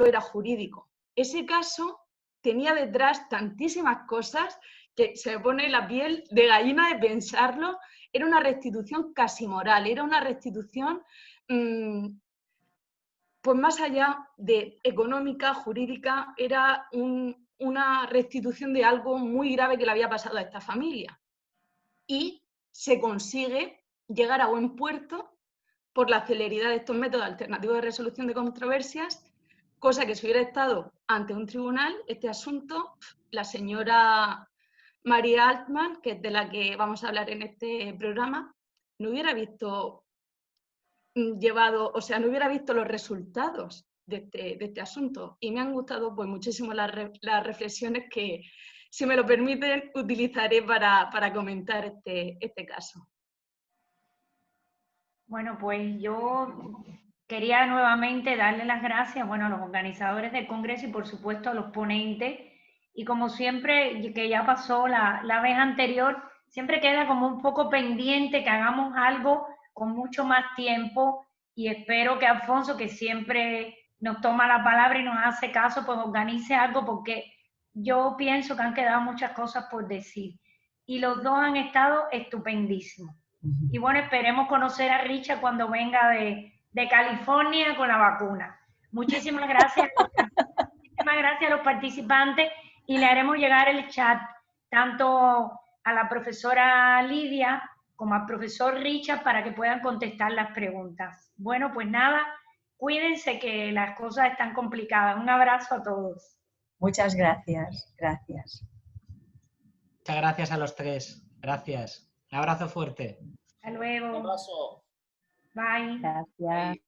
era jurídico. Ese caso tenía detrás tantísimas cosas que se me pone la piel de gallina de pensarlo. Era una restitución casi moral, era una restitución pues más allá de económica, jurídica, era una restitución de algo muy grave que le había pasado a esta familia. Y se consigue llegar a buen puerto por la celeridad de estos métodos alternativos de resolución de controversias, cosa que si hubiera estado ante un tribunal, este asunto, la señora María Altman, que es de la que vamos a hablar en este programa, no hubiera visto no hubiera visto los resultados de este asunto. Y me han gustado pues muchísimo las reflexiones que, si me lo permiten, utilizaré para comentar este caso. Bueno, pues yo quería nuevamente darle las gracias, bueno, a los organizadores del Congreso y por supuesto a los ponentes. Y como siempre, que ya pasó la vez anterior, siempre queda como un poco pendiente que hagamos algo con mucho más tiempo, y espero que Alfonso, que siempre nos toma la palabra y nos hace caso, pues organice algo, porque yo pienso que han quedado muchas cosas por decir. Y los dos han estado estupendísimos. Y bueno, esperemos conocer a Richa cuando venga de California con la vacuna. Muchísimas gracias. Muchísimas gracias a los participantes, y le haremos llegar el chat tanto a la profesora Lidia como al profesor Richard para que puedan contestar las preguntas. Bueno, pues nada, cuídense que las cosas están complicadas. Un abrazo a todos. Muchas gracias. Gracias. Muchas gracias a los tres. Gracias. Un abrazo fuerte. Hasta luego. Un abrazo. Bye. Gracias.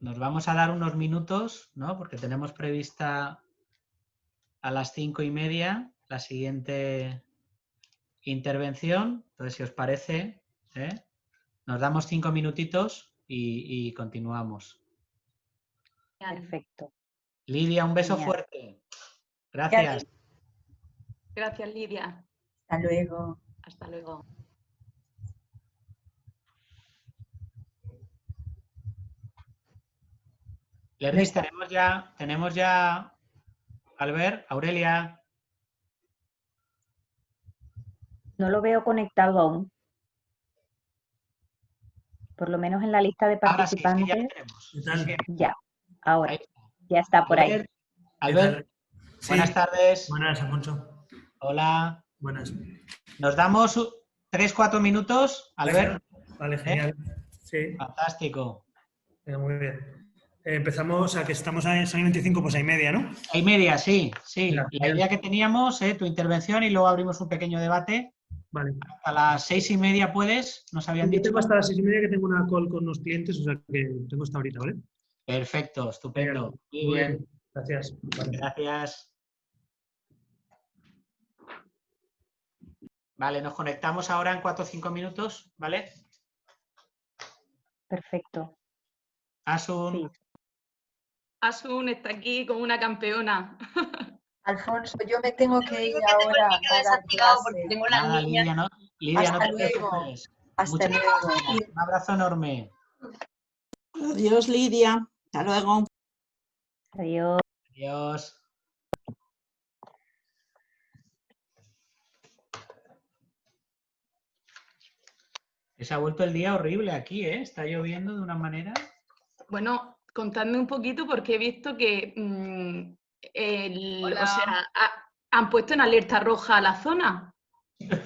Nos vamos a dar unos minutos, ¿no? Porque tenemos prevista a las 5:30 la siguiente intervención. Entonces, si os parece, nos damos 5 minutitos y continuamos. Perfecto. Lidia, un beso fuerte. Gracias. Gracias, Lidia. Hasta luego. Hasta luego. Lernis, tenemos ya, Albert, Aurelia. No lo veo conectado aún. Por lo menos en la lista de participantes. Ahora sí, ya lo tenemos. Ya, ahora. Ya está por ahí. Albert, sí. Buenas tardes. Buenas, Alfonso. Hola. Buenas. Nos damos 3-4 minutos, Albert. Vale, genial. Sí. Fantástico. Muy bien. Empezamos a que estamos a 6:25, pues 6:30, ¿no? 6:30, sí. Mira, La idea que teníamos, tu intervención, y luego abrimos un pequeño debate. Vale. A las 6:30 puedes, nos habían Yo dicho. tengo hasta las 6:30 que tengo una call con unos clientes, o sea que tengo hasta ahorita, ¿vale? Perfecto, estupendo. Muy bien. Gracias. Vale. Gracias. Vale, nos conectamos ahora en 4 o 5 minutos, ¿vale? Perfecto. Asun. Sí. Asun está aquí como una campeona. Alfonso, yo me tengo que ir ahora a dar clase. Tengo la Nada, niña. Lidia, no Hasta te luego. preocupes. Hasta Muchas luego. gracias. Un abrazo enorme. Adiós, Lidia. Hasta luego. Adiós. Adiós. Se ha vuelto el día horrible aquí, ¿eh? Está lloviendo de una manera. Bueno, contadme un poquito porque he visto que han puesto en alerta roja la zona.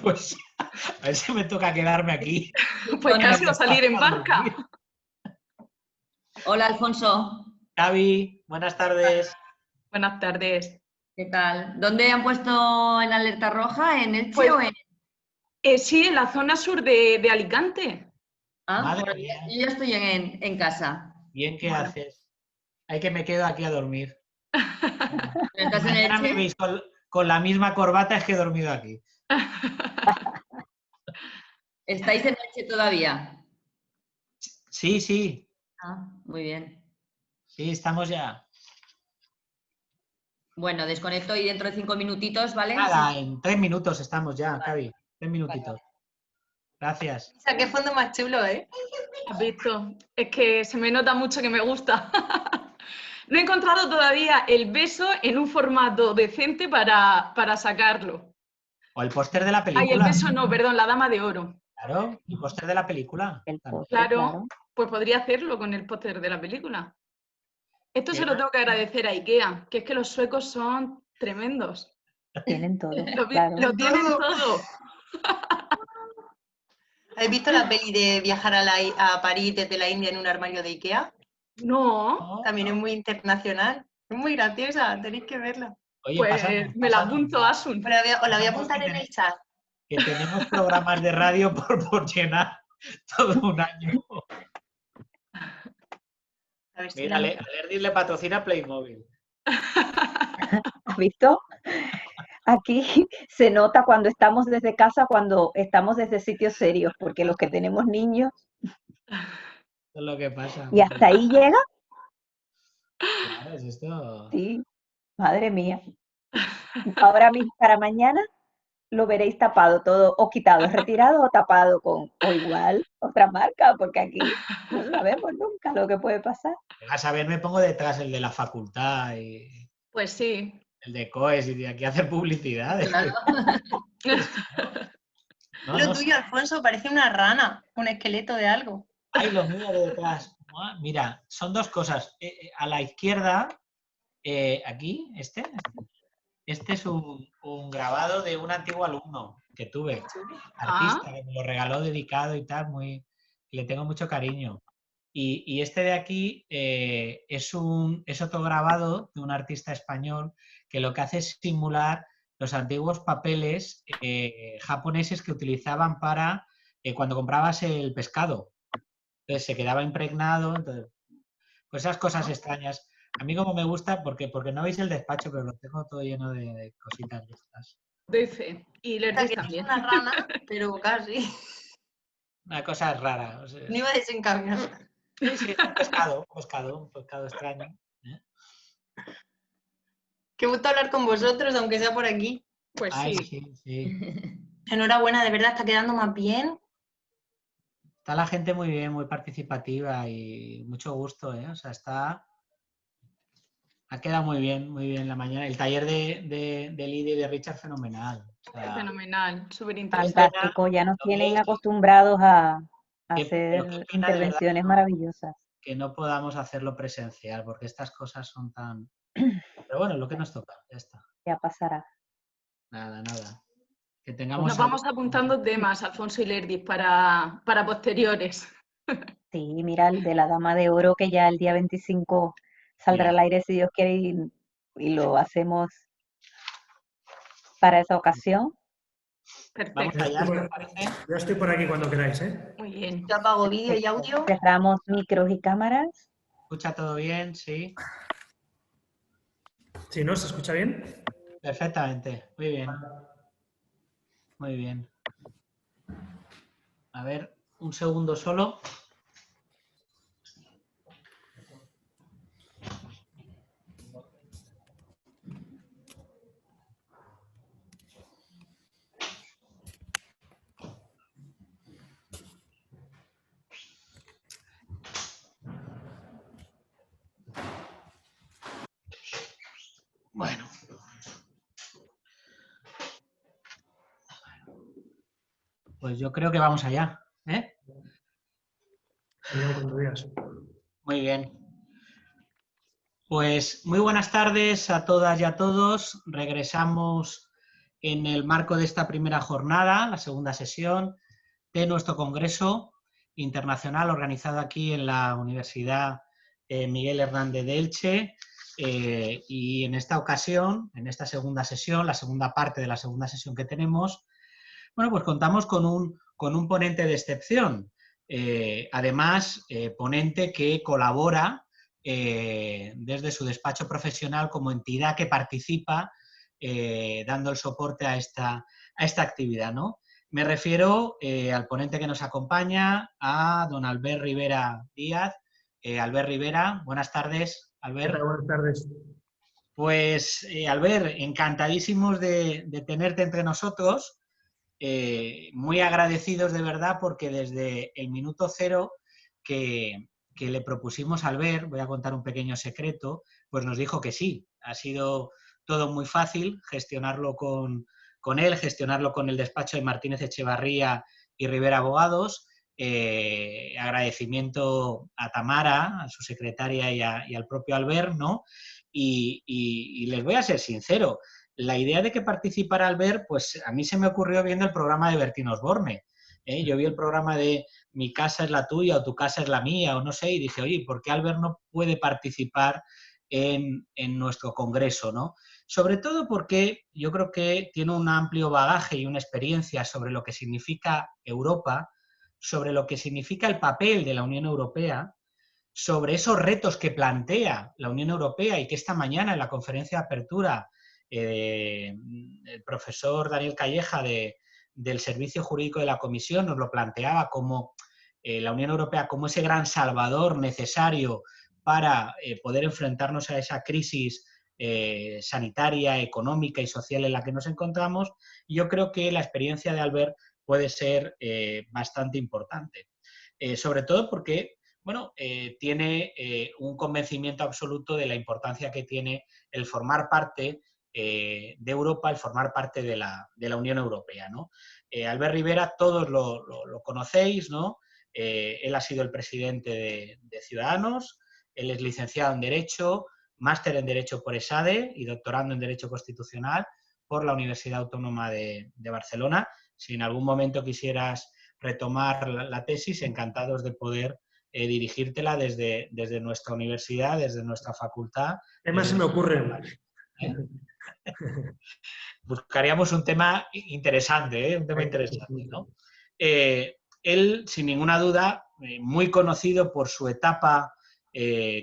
Pues a ver si me toca quedarme aquí. Pues casi va a salir en barca. Hola, Alfonso. Gaby, buenas tardes. Buenas tardes. ¿Qué tal? ¿Dónde han puesto en alerta roja? ¿En Elche Pues, o en...? Sí, en la zona sur de Alicante. Ah, Madre bueno, mía. yo ya estoy en casa. Bien, ¿qué Bueno. haces? Hay que me quedo aquí a dormir. ¿Estás en Mañana me Elche? veis con la misma corbata, es que he dormido aquí. ¿Estáis en Elche todavía? Sí, sí. Ah, muy bien. Sí, estamos ya. Bueno, desconecto y dentro de 5 minutitos, ¿vale? Nada, en 3 minutos estamos ya, Javi. 3 minutitos. Gracias. O sea, qué fondo más chulo, ¿eh? ¿Has visto? Es que se me nota mucho que me gusta. No he encontrado todavía el beso en un formato decente para sacarlo. O el póster de la Ay, el película. beso no, perdón, la dama de oro. Claro, el póster de la película. El También. póster, Claro, claro. pues podría hacerlo con el póster de la película. Esto se Bien. lo tengo que agradecer a IKEA, que es que los suecos son tremendos. Tienen todo, Lo claro. tienen todo. ¿Habéis visto la peli de viajar a París desde la India en un armario de Ikea? No, También es muy internacional. Es muy graciosa, tenéis que verla. Oye, pues pásanos, me la pásanos. apunto, Asun. Os la voy a Pasamos apuntar que en el chat. Que tenemos programas de radio por llenar todo un año. A ver si Mira, la- Alerdi le patrocina Playmobil. ¿Has visto? Aquí se nota cuando estamos desde casa, cuando estamos desde sitios serios, porque los que tenemos niños, Eso es lo que pasa. y hasta ahí llega, Claro, es esto. sí, madre mía. Ahora mismo, para mañana, lo veréis tapado todo, o quitado, retirado o tapado con, o igual, otra marca, porque aquí no sabemos nunca lo que puede pasar. A saber, me pongo detrás el de la facultad y Pues sí. el de COES y de aquí a hacer publicidad. Claro. No, Lo no, tuyo, Alfonso, parece una rana, un esqueleto de algo. ay, lo mío de detrás. Mira, son dos cosas. A la izquierda, aquí, este es un grabado de un antiguo alumno que tuve, artista, que me lo regaló dedicado y tal, le tengo mucho cariño. Y este de aquí es otro grabado de un artista español que lo que hace es simular los antiguos papeles japoneses que utilizaban para cuando comprabas el pescado. Entonces se quedaba impregnado. Entonces, pues esas cosas extrañas. A mí como me gusta, porque no veis el despacho, pero lo tengo todo lleno de cositas de estas. Dice. Y O sea, Lerdes que no es también. una rana, pero casi. Una cosa rara. O sea, No iba desencaminado. sí, es un pescado extraño. ¿eh? Qué gusto hablar con vosotros, aunque sea por aquí. Pues Ay, sí. sí. Enhorabuena, de verdad, está quedando más bien. Está la gente muy bien, muy participativa y mucho gusto, ¿eh? O sea, ha quedado muy bien la mañana. El taller de Lidia y de Richard, fenomenal. O sea, Fenomenal, súper interesante. Fantástico, ya nos tienen acostumbrados a ¿qué hacer pena, de verdad, intervenciones maravillosas. que no podamos hacerlo presencial, porque estas cosas son tan... Pero bueno, lo que nos toca, ya está. Ya pasará. Nada. Que tengamos Nos vamos apuntando temas, Alfonso y Lerdis, para posteriores. Sí, mira, el de la Dama de Oro, que ya el día 25 saldrá al aire, si Dios quiere, y lo hacemos para esa ocasión. Perfecto. Vamos allá, ¿os parece? Yo estoy por aquí cuando queráis, ¿eh? Muy bien. Yo apago vídeo y audio. Cerramos micros y cámaras. ¿Escucha todo bien? Sí. Si no, ¿se escucha bien? Perfectamente. Muy bien. Muy bien. A ver, un segundo solo. Bueno. Pues yo creo que vamos allá, ¿eh? Cuando veas. Muy bien. Pues muy buenas tardes a todas y a todos. Regresamos en el marco de esta primera jornada, la segunda sesión de nuestro Congreso Internacional organizado aquí en la Universidad Miguel Hernández de Elche. Y en esta ocasión, en esta segunda sesión, la segunda parte de la segunda sesión que tenemos, bueno, pues contamos con un ponente de excepción. Además, ponente que colabora desde su despacho profesional como entidad que participa dando el soporte a esta actividad, ¿no? Me refiero al ponente que nos acompaña, a don Albert Rivera Díaz. Albert Rivera, buenas tardes, Albert. Buenas tardes. Pues, Albert, encantadísimos de tenerte entre nosotros, muy agradecidos de verdad porque desde el minuto cero que le propusimos a Albert, voy a contar un pequeño secreto, pues nos dijo que sí. Ha sido todo muy fácil gestionarlo con él, gestionarlo con el despacho de Martínez Echevarría y Rivera Abogados. Agradecimiento a Tamara, a su secretaria y al propio Albert, ¿no? Y les voy a ser sincero, la idea de que participara Albert, pues a mí se me ocurrió viendo el programa de Bertín Osborne. Yo vi el programa de Mi casa es la tuya o Tu casa es la mía o no sé, y dije, oye, ¿por qué Albert no puede participar en nuestro congreso, ¿no? Sobre todo porque yo creo que tiene un amplio bagaje y una experiencia sobre lo que significa Europa, sobre lo que significa el papel de la Unión Europea, sobre esos retos que plantea la Unión Europea y que esta mañana en la conferencia de apertura el profesor Daniel Calleja del Servicio Jurídico de la Comisión nos lo planteaba como la Unión Europea como ese gran salvador necesario para poder enfrentarnos a esa crisis sanitaria, económica y social en la que nos encontramos. Yo creo que la experiencia de Albert puede ser bastante importante. Sobre todo porque bueno, tiene un convencimiento absoluto de la importancia que tiene el formar parte de Europa, el formar parte de la Unión Europea, ¿no? Albert Rivera, todos lo conocéis, ¿no? Él ha sido el presidente de Ciudadanos, él es licenciado en Derecho, máster en Derecho por ESADE y doctorando en Derecho Constitucional por la Universidad Autónoma de Barcelona. Si en algún momento quisieras retomar la tesis, encantados de poder dirigírtela desde nuestra universidad, desde nuestra facultad. Además se me ocurre. Buscaríamos un tema interesante, un tema interesante, ¿no? Él, sin ninguna duda, muy conocido por su etapa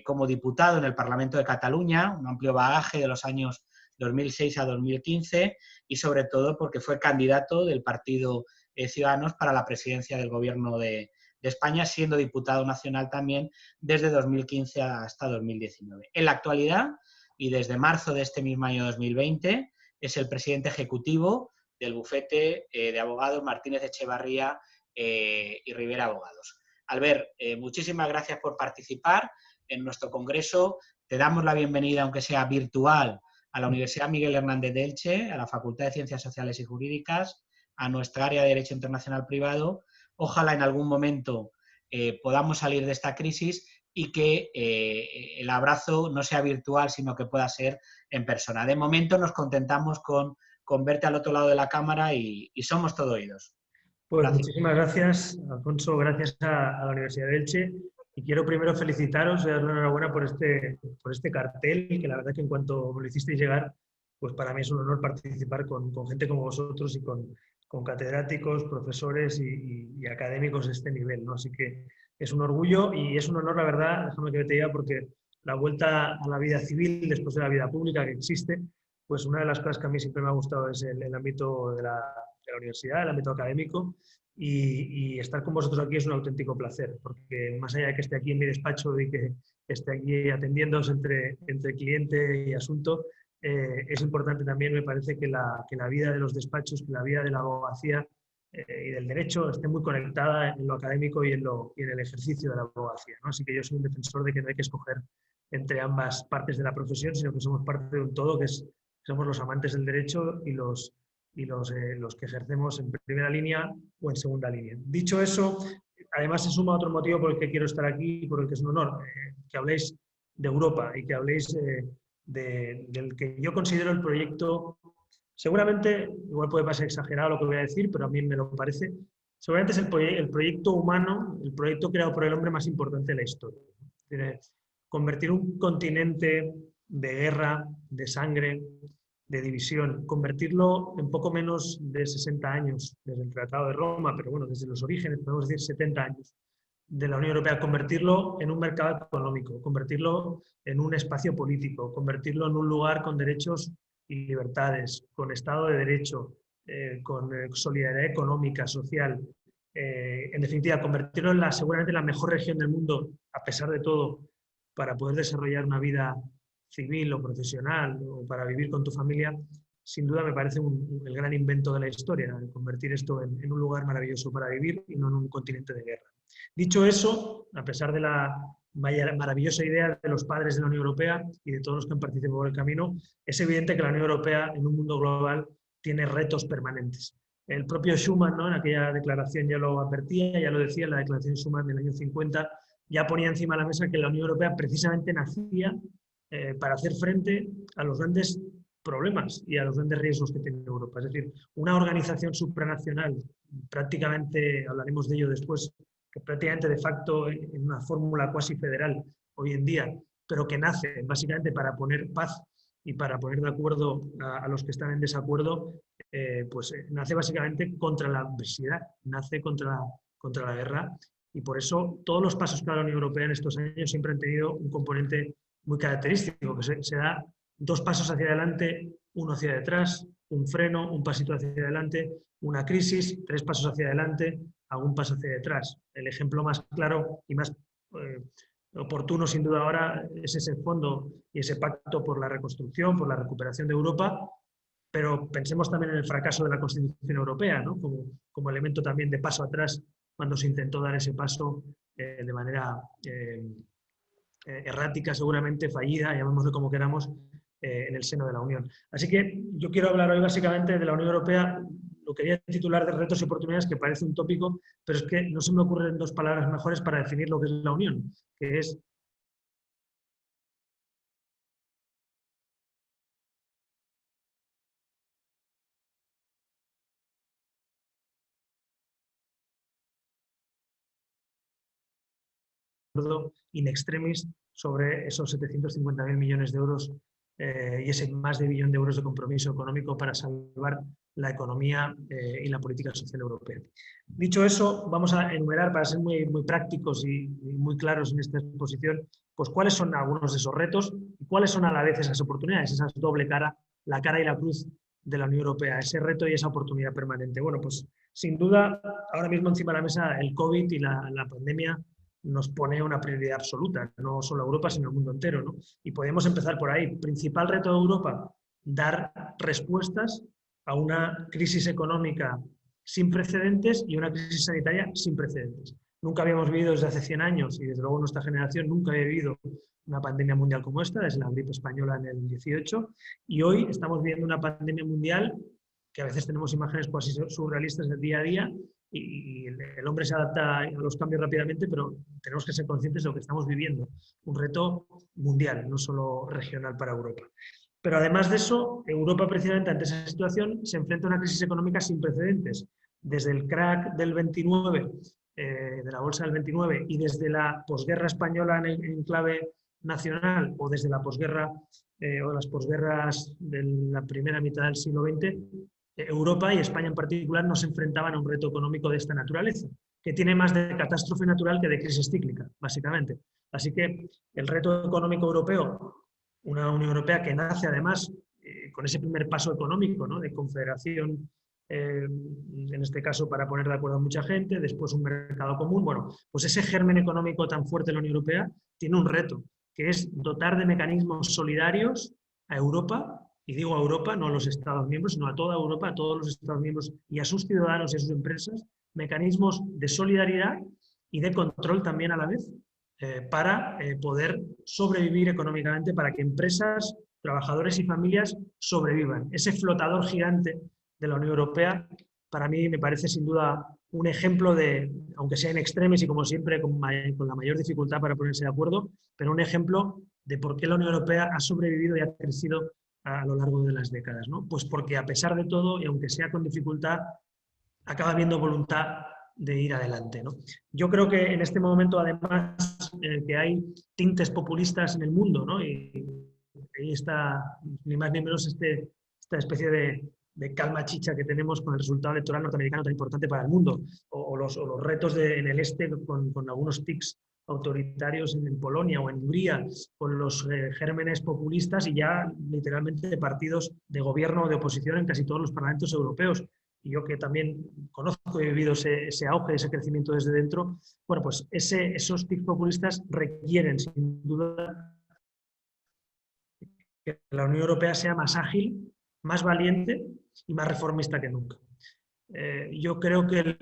como diputado en el Parlamento de Cataluña, un amplio bagaje de los años 2006 a 2015 y sobre todo porque fue candidato del partido Ciudadanos para la presidencia del Gobierno de España, siendo diputado nacional también desde 2015 hasta 2019. En la actualidad, y desde marzo de este mismo año 2020, es el presidente ejecutivo del bufete de abogados Martínez Echevarría y Rivera Abogados. Albert, muchísimas gracias por participar en nuestro congreso. Te damos la bienvenida, aunque sea virtual, a la Universidad Miguel Hernández de Elche, a la Facultad de Ciencias Sociales y Jurídicas, a nuestra área de Derecho Internacional Privado. Ojalá en algún momento podamos salir de esta crisis y que el abrazo no sea virtual, sino que pueda ser en persona. De momento nos contentamos con verte al otro lado de la cámara y somos todo oídos. Pues Gracias. muchísimas gracias, Alfonso, gracias a la Universidad de Elche. Y quiero primero felicitaros y daros la enhorabuena por este cartel, que la verdad que en cuanto me lo hicisteis llegar, pues para mí es un honor participar con gente como vosotros y con catedráticos, profesores y académicos de este nivel, ¿no? Así que es un orgullo y es un honor, la verdad, déjame que te diga, porque la vuelta a la vida civil después de la vida pública que existe, pues una de las cosas que a mí siempre me ha gustado es el ámbito de la universidad, el ámbito académico, y estar con vosotros aquí es un auténtico placer, porque más allá de que esté aquí en mi despacho y que esté aquí atendiéndoos entre cliente y asunto, es importante también, me parece, que la vida de los despachos, que la vida de la abogacía y del derecho esté muy conectada en lo académico y en el ejercicio de la abogacía, ¿no? Así que yo soy un defensor de que no hay que escoger entre ambas partes de la profesión, sino que somos parte de un todo, que somos los amantes del derecho y los que ejercemos en primera línea o en segunda línea. Dicho eso, además se suma otro motivo por el que quiero estar aquí y por el que es un honor, que habléis de Europa y que habléis del que yo considero el proyecto, seguramente, igual puede parecer exagerado lo que voy a decir, pero a mí me lo parece, seguramente es el proyecto humano, el proyecto creado por el hombre más importante de la historia. Convertir un continente de guerra, de sangre, de división, convertirlo en poco menos de 60 años desde el Tratado de Roma, pero bueno, desde los orígenes, podemos decir 70 años, de la Unión Europea, convertirlo en un mercado económico, convertirlo en un espacio político, convertirlo en un lugar con derechos y libertades, con Estado de Derecho, con solidaridad económica, social, en definitiva, convertirlo en seguramente la mejor región del mundo, a pesar de todo, para poder desarrollar una vida civil o profesional o para vivir con tu familia, sin duda me parece el gran invento de la historia, convertir esto en un lugar maravilloso para vivir y no en un continente de guerra. Dicho eso, a pesar de la maravillosa idea de los padres de la Unión Europea y de todos los que han participado por el camino, es evidente que la Unión Europea en un mundo global tiene retos permanentes. El propio Schuman, ¿no?, en aquella declaración ya lo advertía, ya lo decía, en la declaración Schuman del año 50, ya ponía encima de la mesa que la Unión Europea precisamente nacía para hacer frente a los grandes problemas y a los grandes riesgos que tiene Europa. Es decir, una organización supranacional, prácticamente, hablaremos de ello después, que prácticamente de facto en una fórmula cuasi federal hoy en día, pero que nace básicamente para poner paz y para poner de acuerdo a los que están en desacuerdo, nace básicamente contra la adversidad, nace contra la guerra, y por eso todos los pasos que ha dado la Unión Europea en estos años siempre han tenido un componente muy característico, que se da 2 pasos hacia adelante, 1 hacia detrás, un freno, un pasito hacia adelante, una crisis, 3 pasos hacia adelante, algún paso hacia detrás. El ejemplo más claro y más oportuno, sin duda ahora, es ese fondo y ese pacto por la reconstrucción, por la recuperación de Europa, pero pensemos también en el fracaso de la Constitución Europea, ¿no?, como elemento también de paso atrás cuando se intentó dar ese paso de manera errática, seguramente fallida, llamémoslo como queramos, en el seno de la Unión. Así que yo quiero hablar hoy básicamente de la Unión Europea. Lo quería titular de retos y oportunidades, que parece un tópico, pero es que no se me ocurren 2 palabras mejores para definir lo que es la Unión, que es in extremis sobre esos 750.000 millones de euros y ese más de billón de euros de compromiso económico para salvar la economía y la política social europea. Dicho eso, vamos a enumerar, para ser muy prácticos y muy claros en esta exposición, pues cuáles son algunos de esos retos y cuáles son a la vez esas oportunidades, esa doble cara, la cara y la cruz de la Unión Europea, ese reto y esa oportunidad permanente. Bueno, pues sin duda, ahora mismo encima de la mesa el COVID y la pandemia nos pone una prioridad absoluta, no solo a Europa, sino al mundo entero, ¿no? Y podemos empezar por ahí. Principal reto de Europa, dar respuestas a una crisis económica sin precedentes y una crisis sanitaria sin precedentes. Nunca habíamos vivido desde hace 100 años, y desde luego nuestra generación nunca había vivido una pandemia mundial como esta, desde la gripe española en el 18, y hoy estamos viviendo una pandemia mundial que a veces tenemos imágenes casi surrealistas del día a día, y el hombre se adapta a los cambios rápidamente, pero tenemos que ser conscientes de lo que estamos viviendo. Un reto mundial, no solo regional para Europa. Pero además de eso, Europa precisamente ante esa situación se enfrenta a una crisis económica sin precedentes. Desde el crack del 29, de la bolsa del 29, y desde la posguerra española en clave nacional, o desde la posguerra o las posguerras de la primera mitad del siglo XX, Europa y España en particular no se enfrentaban a un reto económico de esta naturaleza, que tiene más de catástrofe natural que de crisis cíclica, básicamente. Así que el reto económico europeo, una Unión Europea que nace además con ese primer paso económico, ¿no?, de confederación, en este caso para poner de acuerdo a mucha gente, después un mercado común. Bueno, pues ese germen económico tan fuerte de la Unión Europea tiene un reto, que es dotar de mecanismos solidarios a Europa. Y digo a Europa, no a los Estados miembros, sino a toda Europa, a todos los Estados miembros y a sus ciudadanos y a sus empresas, mecanismos de solidaridad y de control también a la vez, para poder sobrevivir económicamente, para que empresas, trabajadores y familias sobrevivan. Ese flotador gigante de la Unión Europea, para mí me parece sin duda un ejemplo de, aunque sea en extremis y como siempre con la mayor dificultad para ponerse de acuerdo, pero un ejemplo de por qué la Unión Europea ha sobrevivido y ha crecido a lo largo de las décadas, ¿no? Pues porque a pesar de todo, y aunque sea con dificultad, acaba habiendo voluntad de ir adelante, ¿no? Yo creo que en este momento, además, en el que hay tintes populistas en el mundo, ¿no?, y ahí está, ni más ni menos, esta especie de calma chicha que tenemos con el resultado electoral norteamericano tan importante para el mundo, o los retos en el este con algunos tics autoritarios en Polonia o en Hungría, con los gérmenes populistas y ya literalmente de partidos de gobierno o de oposición en casi todos los parlamentos europeos. Y yo que también conozco y he vivido ese auge, ese crecimiento desde dentro, bueno, pues esos tics populistas requieren sin duda que la Unión Europea sea más ágil, más valiente y más reformista que nunca. Yo creo que el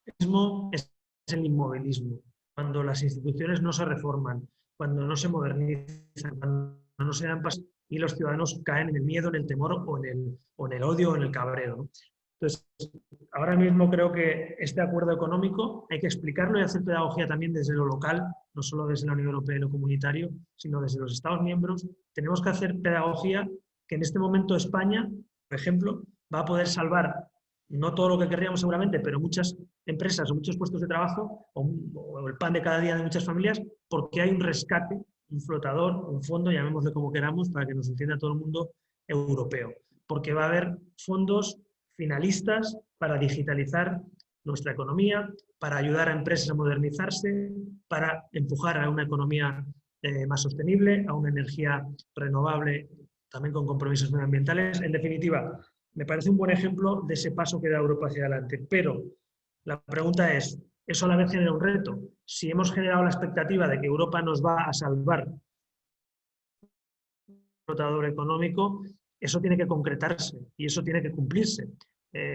populismo es el inmovilismo. Cuando las instituciones no se reforman, cuando no se modernizan, cuando no se dan pasos y los ciudadanos caen en el miedo, en el temor o en el odio o en el cabreo, ¿no? Entonces, ahora mismo creo que este acuerdo económico hay que explicarlo y hacer pedagogía también desde lo local, no solo desde la Unión Europea y lo comunitario, sino desde los Estados miembros. Tenemos que hacer pedagogía que en este momento España, por ejemplo, va a poder salvar, no todo lo que querríamos seguramente, pero muchas empresas o muchos puestos de trabajo o el pan de cada día de muchas familias, porque hay un rescate, un flotador, un fondo, llamémosle como queramos, para que nos entienda todo el mundo, europeo. Porque va a haber fondos finalistas para digitalizar nuestra economía, para ayudar a empresas a modernizarse, para empujar a una economía más sostenible, a una energía renovable, también con compromisos medioambientales. En definitiva, me parece un buen ejemplo de ese paso que da Europa hacia adelante. Pero la pregunta es, ¿eso a la vez genera un reto? Si hemos generado la expectativa de que Europa nos va a salvar el flotador económico, eso tiene que concretarse y eso tiene que cumplirse.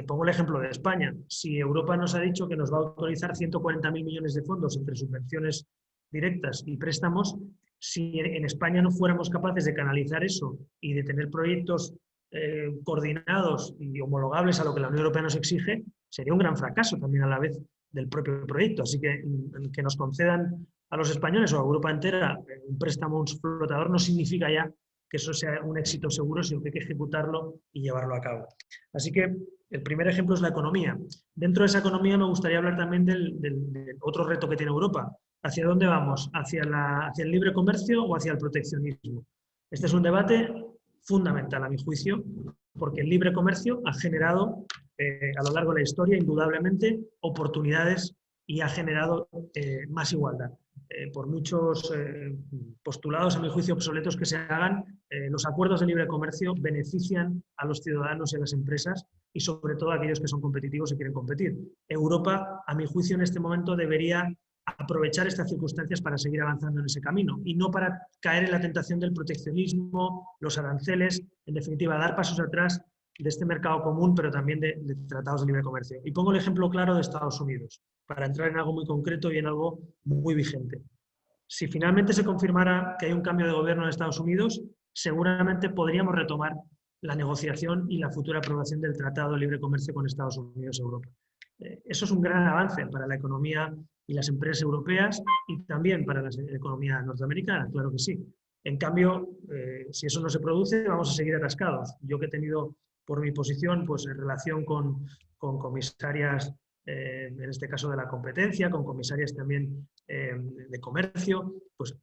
Pongo el ejemplo de España. Si Europa nos ha dicho que nos va a autorizar 140.000 millones de fondos entre subvenciones directas y préstamos, si en España no fuéramos capaces de canalizar eso y de tener proyectos coordinados y homologables a lo que la Unión Europea nos exige, sería un gran fracaso también a la vez del propio proyecto. Así que nos concedan a los españoles o a Europa entera un préstamo, un flotador, no significa ya que eso sea un éxito seguro, sino que hay que ejecutarlo y llevarlo a cabo. Así que el primer ejemplo es la economía. Dentro de esa economía me gustaría hablar también del otro reto que tiene Europa. ¿Hacia dónde vamos? ¿Hacia el libre comercio o hacia el proteccionismo? Este es un debate fundamental, a mi juicio, porque el libre comercio ha generado a lo largo de la historia, indudablemente, oportunidades y ha generado más igualdad. Por muchos postulados, a mi juicio, obsoletos que se hagan, los acuerdos de libre comercio benefician a los ciudadanos y a las empresas y sobre todo a aquellos que son competitivos y quieren competir. Europa, a mi juicio, en este momento debería aprovechar estas circunstancias para seguir avanzando en ese camino y no para caer en la tentación del proteccionismo, los aranceles, en definitiva, dar pasos atrás de este mercado común, pero también de tratados de libre comercio. Y pongo el ejemplo claro de Estados Unidos, para entrar en algo muy concreto y en algo muy vigente. Si finalmente se confirmara que hay un cambio de gobierno en Estados Unidos, seguramente podríamos retomar la negociación y la futura aprobación del Tratado de Libre Comercio con Estados Unidos y Europa. Eso es un gran avance para la economía y las empresas europeas y también para la economía norteamericana, claro que sí. En cambio, si eso no se produce, vamos a seguir atascados. Yo que he tenido, por mi posición, pues en relación con comisarias, en este caso de la competencia, con comisarias también de comercio, pues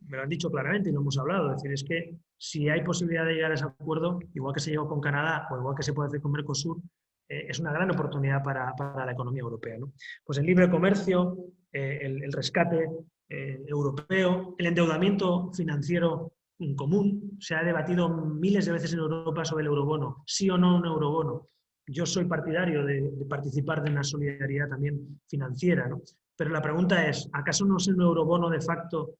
me lo han dicho claramente y lo hemos hablado. Es decir, es que si hay posibilidad de llegar a ese acuerdo, igual que se llegó con Canadá o igual que se puede hacer con Mercosur, es una gran oportunidad para la economía europea, ¿no? Pues el libre comercio, el rescate europeo, el endeudamiento financiero en común. Se ha debatido miles de veces en Europa sobre el eurobono, sí o no un eurobono. Yo soy partidario de participar de una solidaridad también financiera, ¿no? Pero la pregunta es, ¿acaso no es un eurobono de facto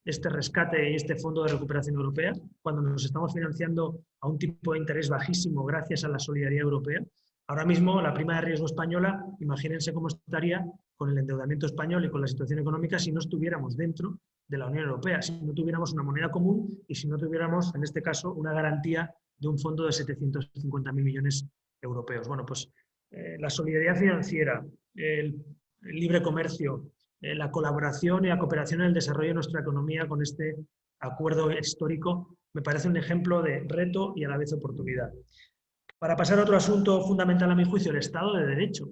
este rescate y este fondo de recuperación europea, cuando nos estamos financiando a un tipo de interés bajísimo gracias a la solidaridad europea? Ahora mismo la prima de riesgo española, imagínense cómo estaría con el endeudamiento español y con la situación económica si no estuviéramos dentro de la Unión Europea, si no tuviéramos una moneda común y si no tuviéramos, en este caso, una garantía de un fondo de 750.000 millones europeos. Bueno, pues la solidaridad financiera, el libre comercio, la colaboración y la cooperación en el desarrollo de nuestra economía con este acuerdo histórico me parece un ejemplo de reto y a la vez oportunidad. Para pasar a otro asunto fundamental a mi juicio, el Estado de Derecho.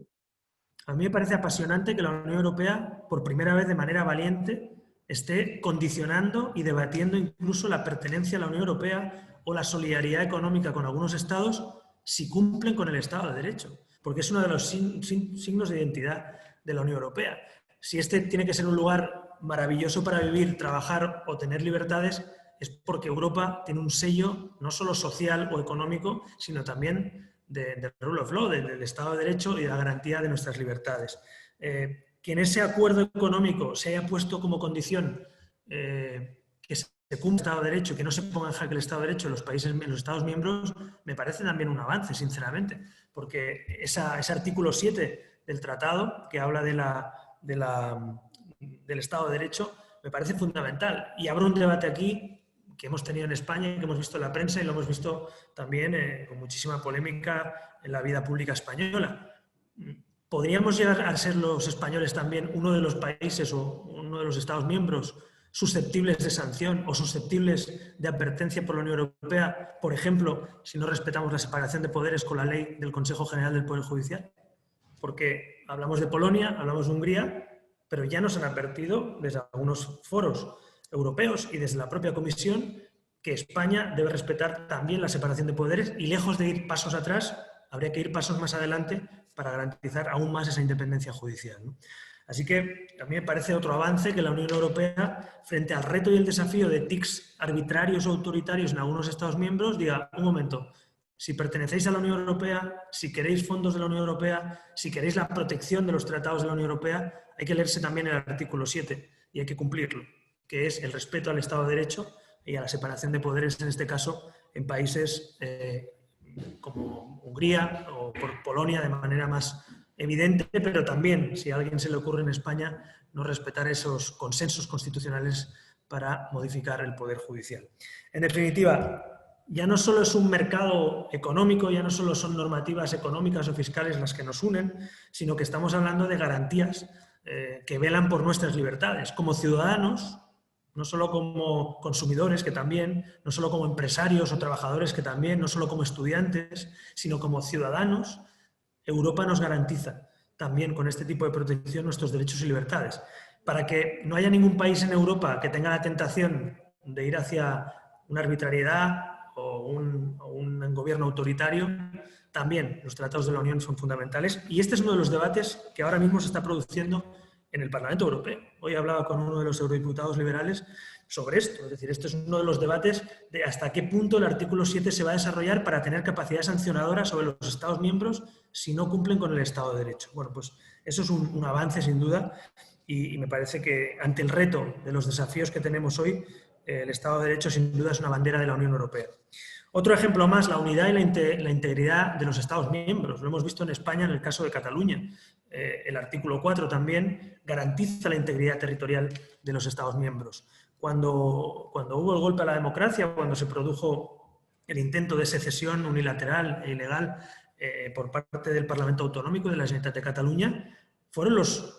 A mí me parece apasionante que la Unión Europea, por primera vez de manera valiente, esté condicionando y debatiendo incluso la pertenencia a la Unión Europea o la solidaridad económica con algunos Estados si cumplen con el Estado de Derecho, porque es uno de los signos de identidad de la Unión Europea. Si este tiene que ser un lugar maravilloso para vivir, trabajar o tener libertades, es porque Europa tiene un sello no solo social o económico, sino también de rule of law, del Estado de Derecho y de la garantía de nuestras libertades. Que en ese acuerdo económico se haya puesto como condición que se se cumpla el Estado de Derecho, que no se ponga en jaque el Estado de Derecho en los países, en los Estados miembros, me parece también un avance, sinceramente, porque ese artículo 7 del tratado, que habla del Estado de Derecho, me parece fundamental. Y habrá un debate aquí que hemos tenido en España, que hemos visto en la prensa y lo hemos visto también con muchísima polémica en la vida pública española. ¿Podríamos llegar a ser los españoles también uno de los países o uno de los Estados miembros susceptibles de sanción o susceptibles de advertencia por la Unión Europea, por ejemplo, si no respetamos la separación de poderes con la ley del Consejo General del Poder Judicial? Porque hablamos de Polonia, hablamos de Hungría, pero ya nos han advertido desde algunos foros europeos y desde la propia Comisión que España debe respetar también la separación de poderes y, lejos de ir pasos atrás, habría que ir pasos más adelante para garantizar aún más esa independencia judicial, ¿no? Así que a mí me parece otro avance que la Unión Europea, frente al reto y el desafío de tics arbitrarios o autoritarios en algunos Estados miembros, diga, un momento, si pertenecéis a la Unión Europea, si queréis fondos de la Unión Europea, si queréis la protección de los tratados de la Unión Europea, hay que leerse también el artículo 7 y hay que cumplirlo, que es el respeto al Estado de Derecho y a la separación de poderes, en este caso, en países como Hungría o por Polonia de manera más evidente, pero también, si a alguien se le ocurre en España, no respetar esos consensos constitucionales para modificar el Poder Judicial. En definitiva, ya no solo es un mercado económico, ya no solo son normativas económicas o fiscales las que nos unen, sino que estamos hablando de garantías que velan por nuestras libertades. Como ciudadanos, no solo como consumidores, que también, no solo como empresarios o trabajadores, que también, no solo como estudiantes, sino como ciudadanos, Europa nos garantiza también con este tipo de protección nuestros derechos y libertades. Para que no haya ningún país en Europa que tenga la tentación de ir hacia una arbitrariedad o un gobierno autoritario, también los tratados de la Unión son fundamentales. Y este es uno de los debates que ahora mismo se está produciendo en el Parlamento Europeo. Hoy hablaba con uno de los eurodiputados liberales sobre esto. Es decir, esto es uno de los debates de hasta qué punto el artículo 7 se va a desarrollar para tener capacidad sancionadora sobre los Estados miembros si no cumplen con el Estado de Derecho. Bueno, pues eso es un avance sin duda y me parece que ante el reto de los desafíos que tenemos hoy, el Estado de Derecho sin duda es una bandera de la Unión Europea. Otro ejemplo más, la unidad y la integridad de los Estados miembros. Lo hemos visto en España en el caso de Cataluña. El artículo 4 también garantiza la integridad territorial de los Estados miembros. Cuando hubo el golpe a la democracia, cuando se produjo el intento de secesión unilateral e ilegal por parte del Parlamento Autonómico de la Generalitat de Cataluña, fueron los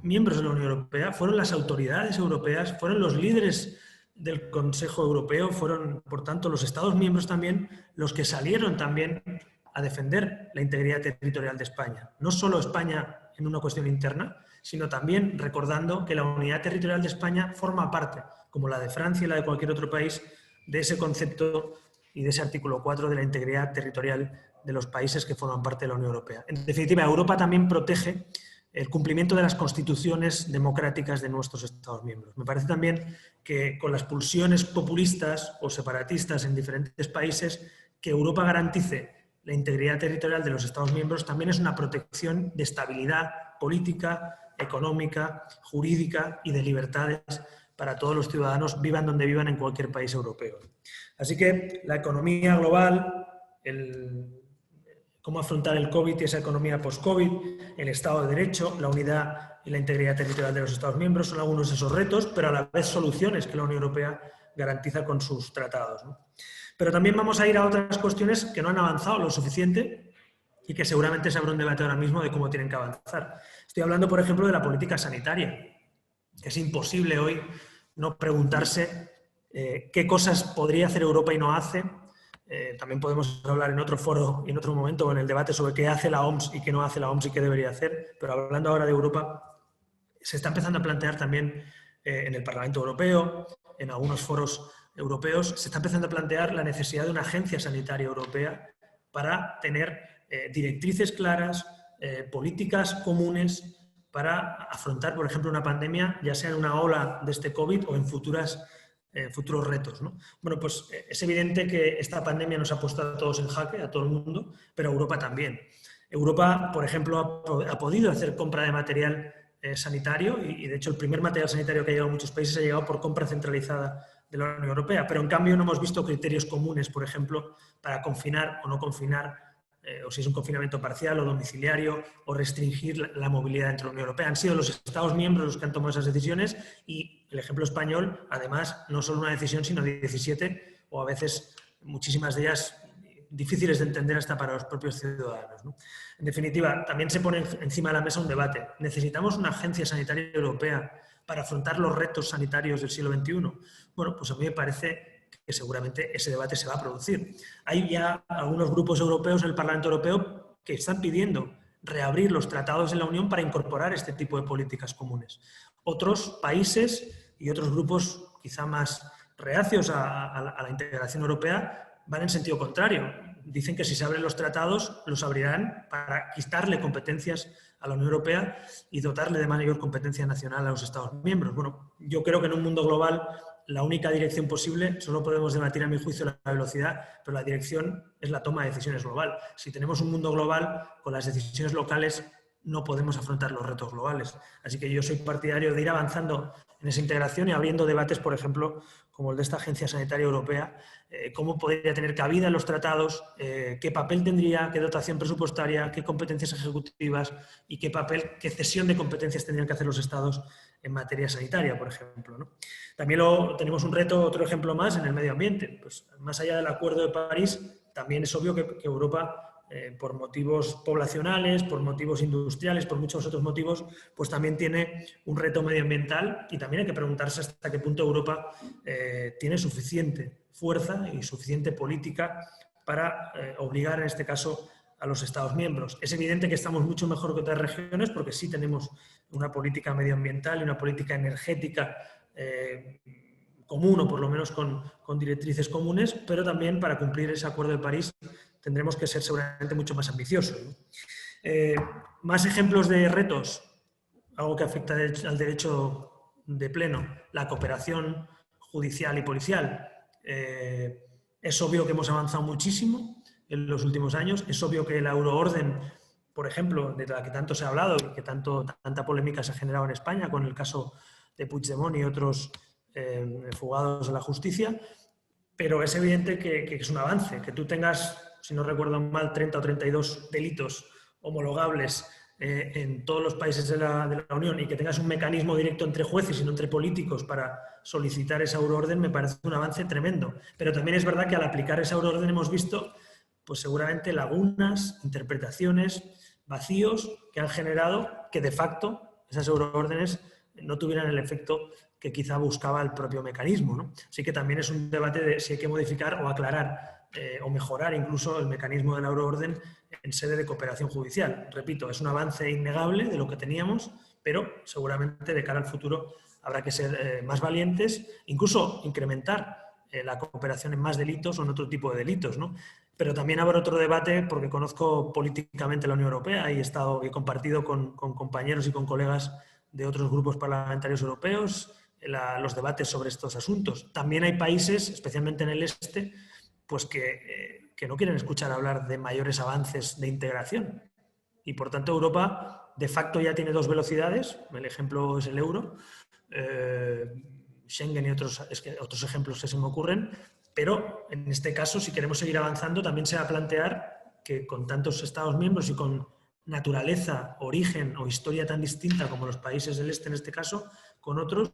miembros de la Unión Europea, fueron las autoridades europeas, fueron los líderes del Consejo Europeo, fueron, por tanto, los Estados miembros también los que salieron también a defender la integridad territorial de España. No solo España en una cuestión interna, sino también recordando que la unidad territorial de España forma parte, como la de Francia y la de cualquier otro país, de ese concepto y de ese artículo 4 de la integridad territorial de los países que forman parte de la Unión Europea. En definitiva, Europa también protege el cumplimiento de las constituciones democráticas de nuestros Estados miembros. Me parece también que con las pulsiones populistas o separatistas en diferentes países, que Europa garantice la integridad territorial de los Estados miembros también es una protección de estabilidad política, económica, jurídica y de libertades para todos los ciudadanos, vivan donde vivan en cualquier país europeo. Así que la economía global, cómo afrontar el COVID y esa economía post-COVID, el Estado de Derecho, la unidad y la integridad territorial de los Estados miembros son algunos de esos retos, pero a la vez soluciones que la Unión Europea garantiza con sus tratados, ¿no? Pero también vamos a ir a otras cuestiones que no han avanzado lo suficiente y que seguramente se abre un debate ahora mismo de cómo tienen que avanzar. Estoy hablando, por ejemplo, de la política sanitaria, que es imposible hoy no preguntarse qué cosas podría hacer Europa y no hace. También podemos hablar en otro foro y en otro momento en el debate sobre qué hace la OMS y qué no hace la OMS y qué debería hacer, pero hablando ahora de Europa, se está empezando a plantear también en el Parlamento Europeo, en algunos foros europeos, se está empezando a plantear la necesidad de una agencia sanitaria europea para tener directrices claras, políticas comunes para afrontar, por ejemplo, una pandemia, ya sea en una ola de este COVID o en futuros retos, ¿no? Bueno, pues es evidente que esta pandemia nos ha puesto a todos en jaque, a todo el mundo, pero a Europa también. Europa, por ejemplo, ha podido hacer compra de material sanitario y, de hecho, el primer material sanitario que ha llegado a muchos países ha llegado por compra centralizada de la Unión Europea, pero en cambio no hemos visto criterios comunes, por ejemplo, para confinar o no confinar, o si es un confinamiento parcial o domiciliario, o restringir la movilidad dentro de la Unión Europea. Han sido los Estados miembros los que han tomado esas decisiones y el ejemplo español, además, no solo una decisión, sino 17, o a veces muchísimas de ellas difíciles de entender hasta para los propios ciudadanos, ¿no? En definitiva, también se pone encima de la mesa un debate. ¿Necesitamos una agencia sanitaria europea para afrontar los retos sanitarios del siglo XXI? Bueno, pues a mí me parece que seguramente ese debate se va a producir. Hay ya algunos grupos europeos en el Parlamento Europeo que están pidiendo reabrir los tratados de la Unión para incorporar este tipo de políticas comunes. Otros países y otros grupos quizá más reacios a la integración europea van en sentido contrario. Dicen que si se abren los tratados, los abrirán para quitarle competencias a la Unión Europea y dotarle de mayor competencia nacional a los Estados miembros. Bueno, yo creo que en un mundo global la única dirección posible, solo podemos debatir a mi juicio la velocidad, pero la dirección es la toma de decisiones global. Si tenemos un mundo global, con las decisiones locales no podemos afrontar los retos globales. Así que yo soy partidario de ir avanzando en esa integración y abriendo debates, por ejemplo, como el de esta Agencia Sanitaria Europea, cómo podría tener cabida en los tratados, qué papel tendría, qué dotación presupuestaria, qué competencias ejecutivas y qué cesión de competencias tendrían que hacer los Estados en materia sanitaria, por ejemplo, ¿no? También tenemos un reto, otro ejemplo más, en el medio ambiente. Pues, más allá del Acuerdo de París, también es obvio que Europa, por motivos poblacionales, por motivos industriales, por muchos otros motivos, pues también tiene un reto medioambiental y también hay que preguntarse hasta qué punto Europa tiene suficiente fuerza y suficiente política para obligar, en este caso, a los Estados miembros. Es evidente que estamos mucho mejor que otras regiones porque sí tenemos una política medioambiental y una política energética común, o por lo menos con directrices comunes, pero también para cumplir ese Acuerdo de París tendremos que ser seguramente mucho más ambiciosos, ¿no? Más ejemplos de retos, algo que afecta al derecho de pleno, la cooperación judicial y policial. Es obvio que hemos avanzado muchísimo en los últimos años, es obvio que la euroorden, por ejemplo, de la que tanto se ha hablado y que tanta polémica se ha generado en España con el caso de Puigdemont y otros fugados de la justicia, pero es evidente que es un avance, que tú tengas, si no recuerdo mal, 30 o 32 delitos homologables en todos los países de la Unión y que tengas un mecanismo directo entre jueces y no entre políticos para solicitar esa euroorden, me parece un avance tremendo. Pero también es verdad que al aplicar esa euroorden hemos visto, pues seguramente, lagunas, interpretaciones, vacíos que han generado que de facto esas euroórdenes no tuvieran el efecto que quizá buscaba el propio mecanismo, ¿no? Así que también es un debate de si hay que modificar o aclarar o mejorar incluso el mecanismo de la euroorden en sede de cooperación judicial. Repito, es un avance innegable de lo que teníamos, pero seguramente de cara al futuro habrá que ser más valientes, incluso incrementar la cooperación en más delitos o en otro tipo de delitos, ¿no? Pero también habrá otro debate, porque conozco políticamente la Unión Europea y he compartido con compañeros y con colegas de otros grupos parlamentarios europeos los debates sobre estos asuntos. También hay países, especialmente en el este, pues que no quieren escuchar hablar de mayores avances de integración. Y por tanto Europa de facto ya tiene dos velocidades, el ejemplo es el euro, Schengen y otros ejemplos que se me ocurren, pero en este caso, si queremos seguir avanzando, también se va a plantear que con tantos Estados miembros y con naturaleza, origen o historia tan distinta como los países del este en este caso, con otros,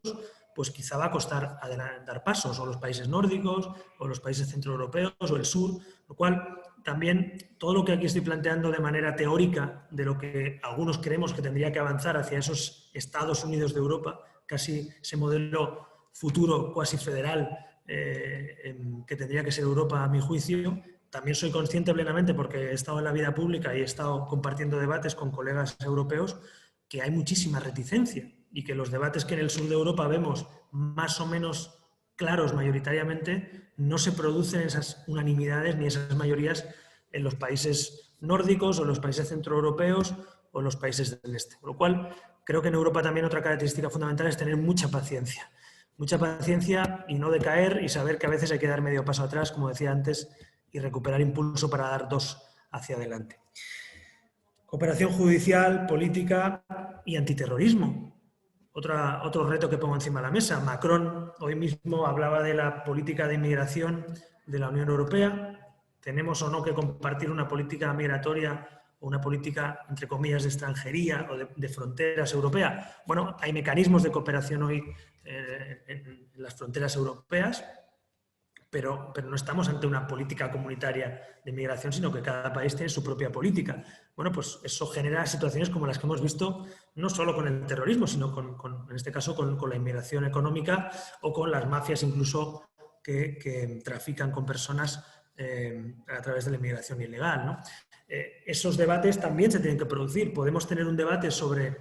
pues quizá va a costar dar pasos, o los países nórdicos, o los países centroeuropeos, o el sur, lo cual también todo lo que aquí estoy planteando de manera teórica, de lo que algunos creemos que tendría que avanzar hacia esos Estados Unidos de Europa, casi ese modelo futuro cuasi federal que tendría que ser Europa a mi juicio, también soy consciente plenamente, porque he estado en la vida pública y he estado compartiendo debates con colegas europeos, que hay muchísima reticencia y que los debates que en el sur de Europa vemos más o menos claros mayoritariamente no se producen esas unanimidades ni esas mayorías en los países nórdicos o en los países centroeuropeos o en los países del este. Con lo cual, creo que en Europa también otra característica fundamental es tener mucha paciencia y no decaer y saber que a veces hay que dar medio paso atrás, como decía antes, y recuperar impulso para dar dos hacia adelante. Cooperación judicial, política y antiterrorismo. otro reto que pongo encima de la mesa. Macron hoy mismo hablaba de la política de inmigración de la Unión Europea. ¿Tenemos o no que compartir una política migratoria o una política, entre comillas, de extranjería o de fronteras europeas? Bueno, hay mecanismos de cooperación hoy en las fronteras europeas, pero no estamos ante una política comunitaria de migración, sino que cada país tiene su propia política. Bueno, pues eso genera situaciones como las que hemos visto, no solo con el terrorismo, sino en este caso con la inmigración económica o con las mafias incluso que trafican con personas a través de la inmigración ilegal, ¿no? Esos debates también se tienen que producir. Podemos tener un debate sobre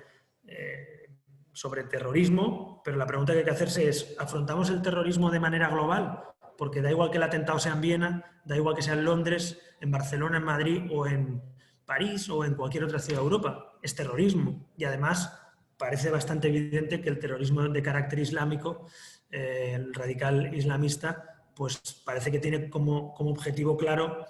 terrorismo, pero la pregunta que hay que hacerse es, ¿afrontamos el terrorismo de manera global? Porque da igual que el atentado sea en Viena, da igual que sea en Londres, en Barcelona, en Madrid o en París o en cualquier otra ciudad de Europa. Es terrorismo. Y además parece bastante evidente que el terrorismo de carácter islámico, el radical islamista, pues parece que tiene como objetivo claro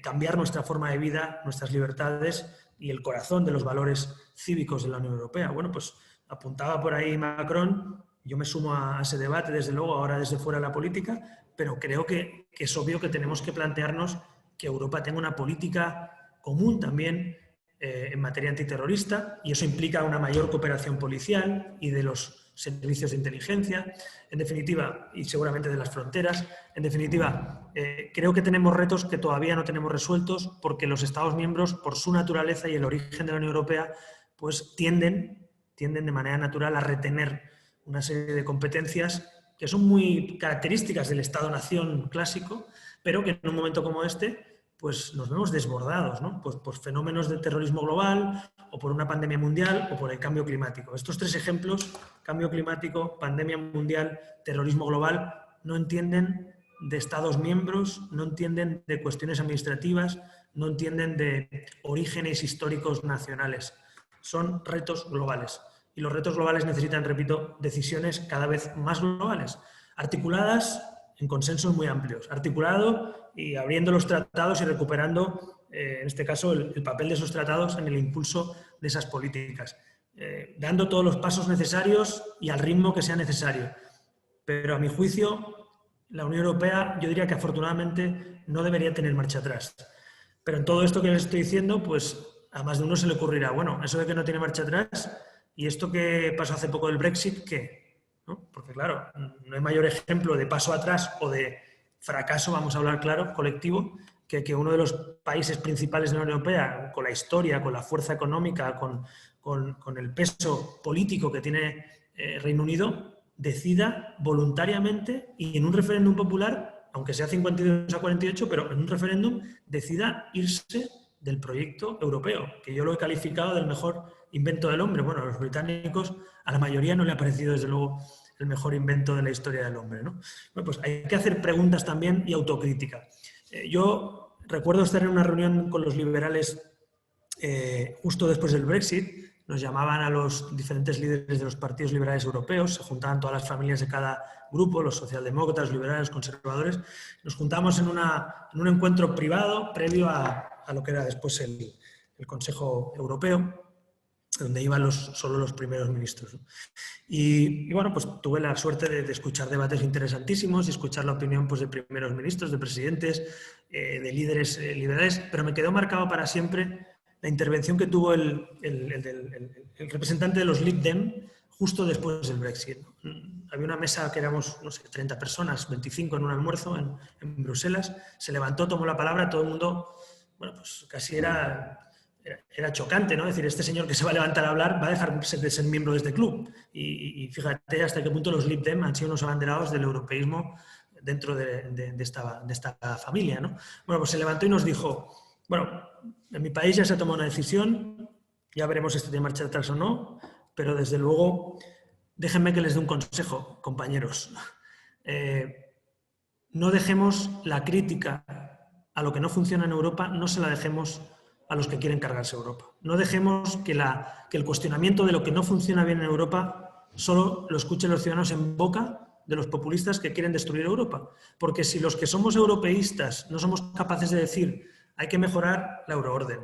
cambiar nuestra forma de vida, nuestras libertades y el corazón de los valores cívicos de la Unión Europea. Bueno, pues apuntaba por ahí Macron, yo me sumo a ese debate, desde luego, ahora desde fuera de la política, pero creo que es obvio que tenemos que plantearnos que Europa tenga una política común también en materia antiterrorista, y eso implica una mayor cooperación policial y de los servicios de inteligencia, en definitiva, y seguramente de las fronteras. En definitiva, creo que tenemos retos que todavía no tenemos resueltos porque los Estados miembros, por su naturaleza y el origen de la Unión Europea, pues tienden de manera natural a retener una serie de competencias que son muy características del Estado-nación clásico, pero que en un momento como este pues nos vemos desbordados, ¿no? Pues por fenómenos de terrorismo global, o por una pandemia mundial, o por el cambio climático. Estos tres ejemplos, cambio climático, pandemia mundial, terrorismo global, no entienden de Estados miembros, no entienden de cuestiones administrativas, no entienden de orígenes históricos nacionales. Son retos globales. Y los retos globales necesitan, repito, decisiones cada vez más globales, articuladas en consensos muy amplios, articulado y abriendo los tratados y recuperando, en este caso, el papel de esos tratados en el impulso de esas políticas, dando todos los pasos necesarios y al ritmo que sea necesario. Pero a mi juicio, la Unión Europea, yo diría que afortunadamente no debería tener marcha atrás. Pero en todo esto que les estoy diciendo, pues a más de uno se le ocurrirá, bueno, eso de que no tiene marcha atrás y esto que pasó hace poco del Brexit, ¿qué? ¿No? Porque claro, no hay mayor ejemplo de paso atrás o de fracaso, vamos a hablar claro, colectivo, que uno de los países principales de la Unión Europea, con la historia, con la fuerza económica, con el peso político que tiene Reino Unido, decida voluntariamente y en un referéndum popular, aunque sea 52 a 48, pero en un referéndum decida irse del proyecto europeo, que yo lo he calificado del mejor invento del hombre. Bueno, a los británicos, a la mayoría no le ha parecido desde luego el mejor invento de la historia del hombre, ¿no? Bueno, pues hay que hacer preguntas también y autocrítica. Yo recuerdo estar en una reunión con los liberales justo después del Brexit. Nos llamaban a los diferentes líderes de los partidos liberales europeos, se juntaban todas las familias de cada grupo, los socialdemócratas, los liberales, los conservadores. Nos juntamos en un encuentro privado previo a lo que era después el Consejo Europeo, donde iban solo los primeros ministros, ¿no? Y bueno, pues tuve la suerte de escuchar debates interesantísimos y escuchar la opinión pues, de primeros ministros, de presidentes, de líderes liberales, pero me quedó marcado para siempre la intervención que tuvo el representante de los Lib Dem justo después del Brexit. Había una mesa que éramos, no sé, 30 personas, 25 en un almuerzo en Bruselas, se levantó, tomó la palabra, todo el mundo, bueno, pues casi era chocante, ¿no? Es decir, este señor que se va a levantar a hablar va a dejar de ser miembro de este club. Y fíjate hasta qué punto los Lib Dem han sido unos abanderados del europeísmo dentro de esta familia, ¿no? Bueno, pues se levantó y nos dijo, bueno, en mi país ya se ha tomado una decisión, ya veremos si tiene marcha atrás o no, pero desde luego, déjenme que les dé un consejo, compañeros. No dejemos la crítica a lo que no funciona en Europa, no se la dejemos a los que quieren cargarse Europa. No dejemos que el cuestionamiento de lo que no funciona bien en Europa solo lo escuchen los ciudadanos en boca de los populistas que quieren destruir Europa. Porque si los que somos europeístas no somos capaces de decir hay que mejorar la euroorden,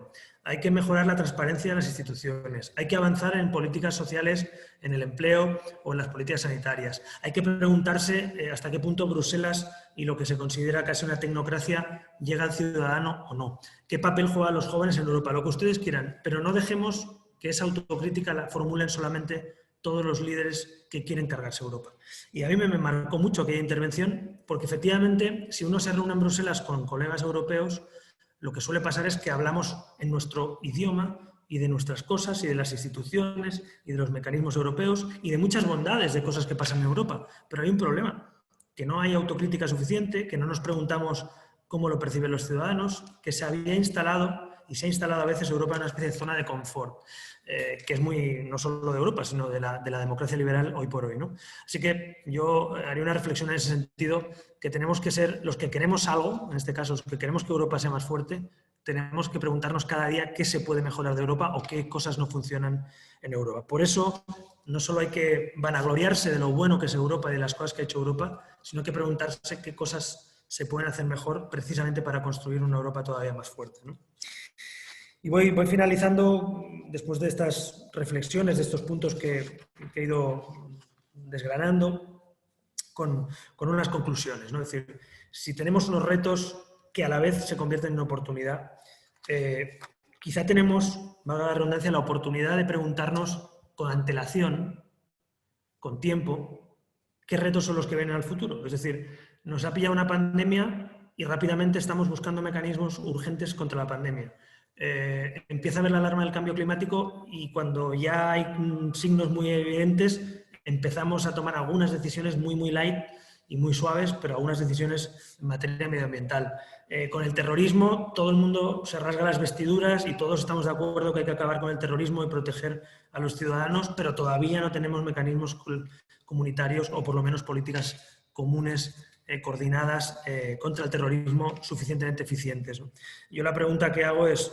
hay que mejorar la transparencia de las instituciones, hay que avanzar en políticas sociales, en el empleo o en las políticas sanitarias. Hay que preguntarse hasta qué punto Bruselas y lo que se considera casi una tecnocracia llega al ciudadano o no. ¿Qué papel juegan los jóvenes en Europa? Lo que ustedes quieran, pero no dejemos que esa autocrítica la formulen solamente todos los líderes que quieren cargarse Europa. Y a mí me marcó mucho aquella intervención porque efectivamente si uno se reúne en Bruselas con colegas europeos, lo que suele pasar es que hablamos en nuestro idioma y de nuestras cosas y de las instituciones y de los mecanismos europeos y de muchas bondades de cosas que pasan en Europa. Pero hay un problema, que no hay autocrítica suficiente, que no nos preguntamos cómo lo perciben los ciudadanos, que se había instalado y se ha instalado a veces Europa en una especie de zona de confort, que es muy, no solo de Europa, sino de la democracia liberal hoy por hoy, ¿no? Así que yo haría una reflexión en ese sentido, que tenemos que ser los que queremos algo, en este caso los que queremos que Europa sea más fuerte, tenemos que preguntarnos cada día qué se puede mejorar de Europa o qué cosas no funcionan en Europa. Por eso no solo hay que vanagloriarse de lo bueno que es Europa y de las cosas que ha hecho Europa, sino que preguntarse qué cosas se pueden hacer mejor precisamente para construir una Europa todavía más fuerte, ¿no? Y voy finalizando, después de estas reflexiones, de estos puntos que he ido desgranando, con unas conclusiones, ¿no? Es decir, si tenemos unos retos que a la vez se convierten en una oportunidad, quizá tenemos, valga la redundancia, la oportunidad de preguntarnos con antelación, con tiempo, qué retos son los que vienen al futuro. Es decir, nos ha pillado una pandemia y rápidamente estamos buscando mecanismos urgentes contra la pandemia. Empieza a ver la alarma del cambio climático y cuando ya hay signos muy evidentes empezamos a tomar algunas decisiones muy light y muy suaves, pero algunas decisiones en materia medioambiental. Con el terrorismo todo el mundo se rasga las vestiduras y todos estamos de acuerdo que hay que acabar con el terrorismo y proteger a los ciudadanos, pero todavía no tenemos mecanismos comunitarios o por lo menos políticas comunes coordinadas contra el terrorismo suficientemente eficientes, ¿no? Yo la pregunta que hago es,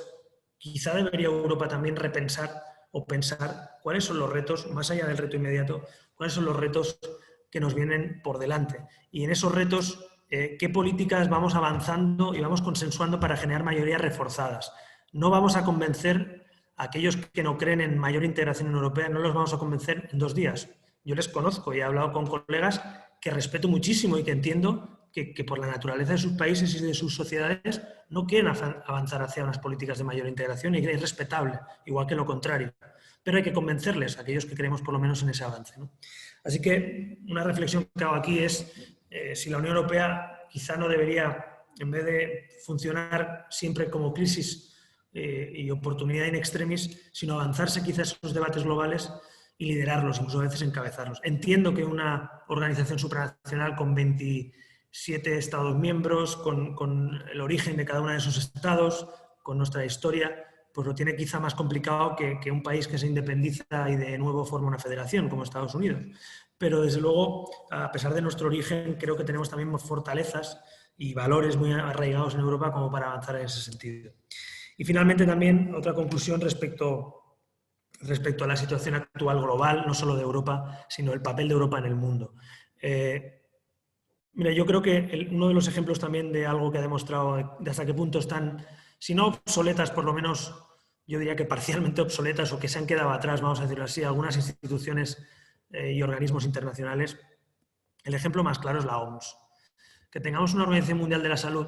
quizá debería Europa también repensar o pensar cuáles son los retos, más allá del reto inmediato, cuáles son los retos que nos vienen por delante. Y en esos retos, qué políticas vamos avanzando y vamos consensuando para generar mayorías reforzadas. No vamos a convencer a aquellos que no creen en mayor integración europea, no los vamos a convencer en 2 días. Yo les conozco y he hablado con colegas que respeto muchísimo y que entiendo que por la naturaleza de sus países y de sus sociedades no quieren avanzar hacia unas políticas de mayor integración y es respetable, igual que lo contrario. Pero hay que convencerles a aquellos que creemos por lo menos en ese avance, ¿no? Así que una reflexión que hago aquí es si la Unión Europea quizá no debería, en vez de funcionar siempre como crisis y oportunidad in extremis, sino avanzarse quizás esos debates globales y liderarlos, incluso a veces encabezarlos. Entiendo que una organización supranacional con 27 Estados miembros, con el origen de cada uno de esos estados, con nuestra historia, pues lo tiene quizá más complicado que un país que se independiza y de nuevo forma una federación, como Estados Unidos. Pero desde luego, a pesar de nuestro origen, creo que tenemos también fortalezas y valores muy arraigados en Europa como para avanzar en ese sentido. Y finalmente también otra conclusión respecto a la situación actual global, no solo de Europa, sino el papel de Europa en el mundo. Mira, yo creo que uno de los ejemplos también de algo que ha demostrado de hasta qué punto están, si no obsoletas, por lo menos yo diría que parcialmente obsoletas o que se han quedado atrás, vamos a decirlo así, algunas instituciones y organismos internacionales. El ejemplo más claro es la OMS. Que tengamos una Organización Mundial de la Salud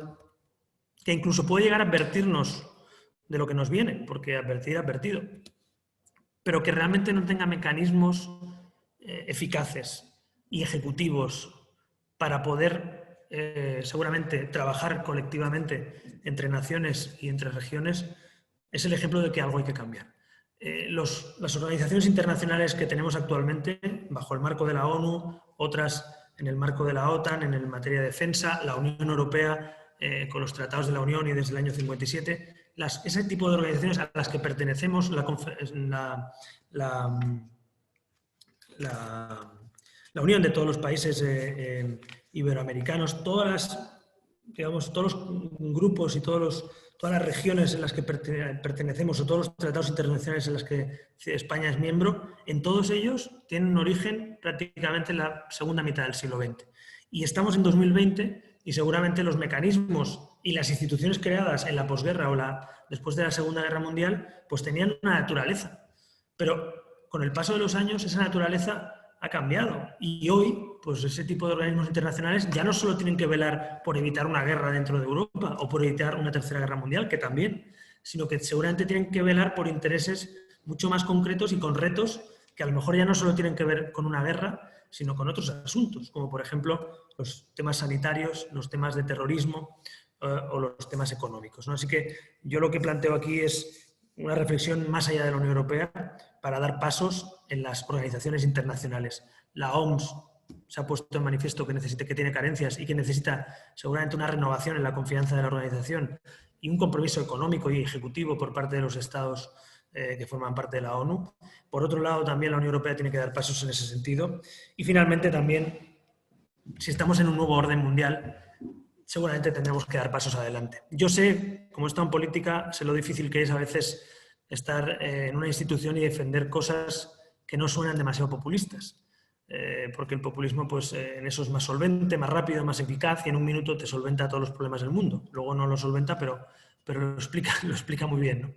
que incluso puede llegar a advertirnos de lo que nos viene, porque advertido, pero que realmente no tenga mecanismos eficaces y ejecutivos para poder seguramente trabajar colectivamente entre naciones y entre regiones, es el ejemplo de que algo hay que cambiar. Las organizaciones internacionales que tenemos actualmente, bajo el marco de la ONU, otras en el marco de la OTAN, en materia de defensa, la Unión Europea con los tratados de la Unión y desde el año 57, ese tipo de organizaciones a las que pertenecemos, la Unión de todos los países iberoamericanos, todos los grupos y todas las regiones en las que pertenecemos o todos los tratados internacionales en los que España es miembro, en todos ellos tienen un origen prácticamente en la segunda mitad del siglo XX. Y estamos en 2020 y seguramente los mecanismos y las instituciones creadas en la posguerra o después de la Segunda Guerra Mundial, pues tenían una naturaleza. Pero con el paso de los años esa naturaleza ha cambiado y hoy pues ese tipo de organismos internacionales ya no solo tienen que velar por evitar una guerra dentro de Europa o por evitar una tercera guerra mundial, que también, sino que seguramente tienen que velar por intereses mucho más concretos y con retos que a lo mejor ya no solo tienen que ver con una guerra, sino con otros asuntos, como por ejemplo los temas sanitarios, los temas de terrorismo o los temas económicos, ¿no? Así que yo lo que planteo aquí es una reflexión más allá de la Unión Europea para dar pasos en las organizaciones internacionales. La OMS se ha puesto en manifiesto que tiene carencias y que necesita seguramente una renovación en la confianza de la organización y un compromiso económico y ejecutivo por parte de los estados que forman parte de la ONU. Por otro lado, también la Unión Europea tiene que dar pasos en ese sentido. Y finalmente también, si estamos en un nuevo orden mundial, seguramente tendremos que dar pasos adelante. Yo sé, como he estado en política, sé lo difícil que es a veces estar en una institución y defender cosas que no suenan demasiado populistas. Porque el populismo pues, en eso es más solvente, más rápido, más eficaz y en un minuto te solventa todos los problemas del mundo. Luego no lo solventa, pero lo explica muy bien, ¿no?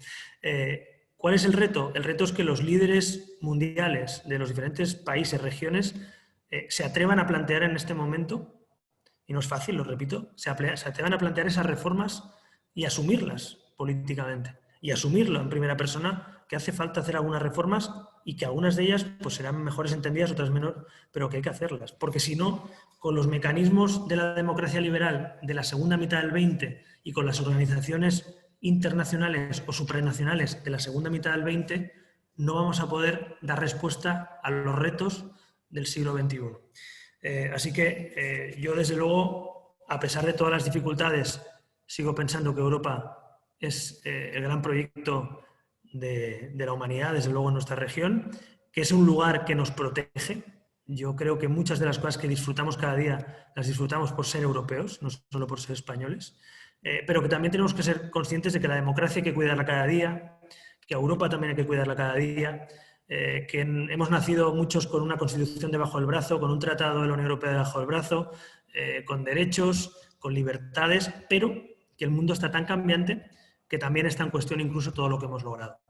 ¿Cuál es el reto? El reto es que los líderes mundiales de los diferentes países, regiones, se atrevan a plantear en este momento, y no es fácil, lo repito, se atrevan a plantear esas reformas y asumirlas políticamente. Y asumirlo en primera persona, que hace falta hacer algunas reformas y que algunas de ellas pues, serán mejores entendidas, otras menor, pero que hay que hacerlas. Porque si no, con los mecanismos de la democracia liberal de la segunda mitad del 20 y con las organizaciones internacionales o supranacionales de la segunda mitad del 20, no vamos a poder dar respuesta a los retos del siglo XXI. Así que yo, desde luego, a pesar de todas las dificultades, sigo pensando que Europa es el gran proyecto de la humanidad, desde luego en nuestra región, que es un lugar que nos protege. Yo creo que muchas de las cosas que disfrutamos cada día las disfrutamos por ser europeos, no solo por ser españoles, pero que también tenemos que ser conscientes de que la democracia hay que cuidarla cada día, que a Europa también hay que cuidarla cada día, que hemos nacido muchos con una constitución debajo del brazo, con un tratado de la Unión Europea debajo del brazo, con derechos, con libertades, pero que el mundo está tan cambiante que también está en cuestión incluso todo lo que hemos logrado.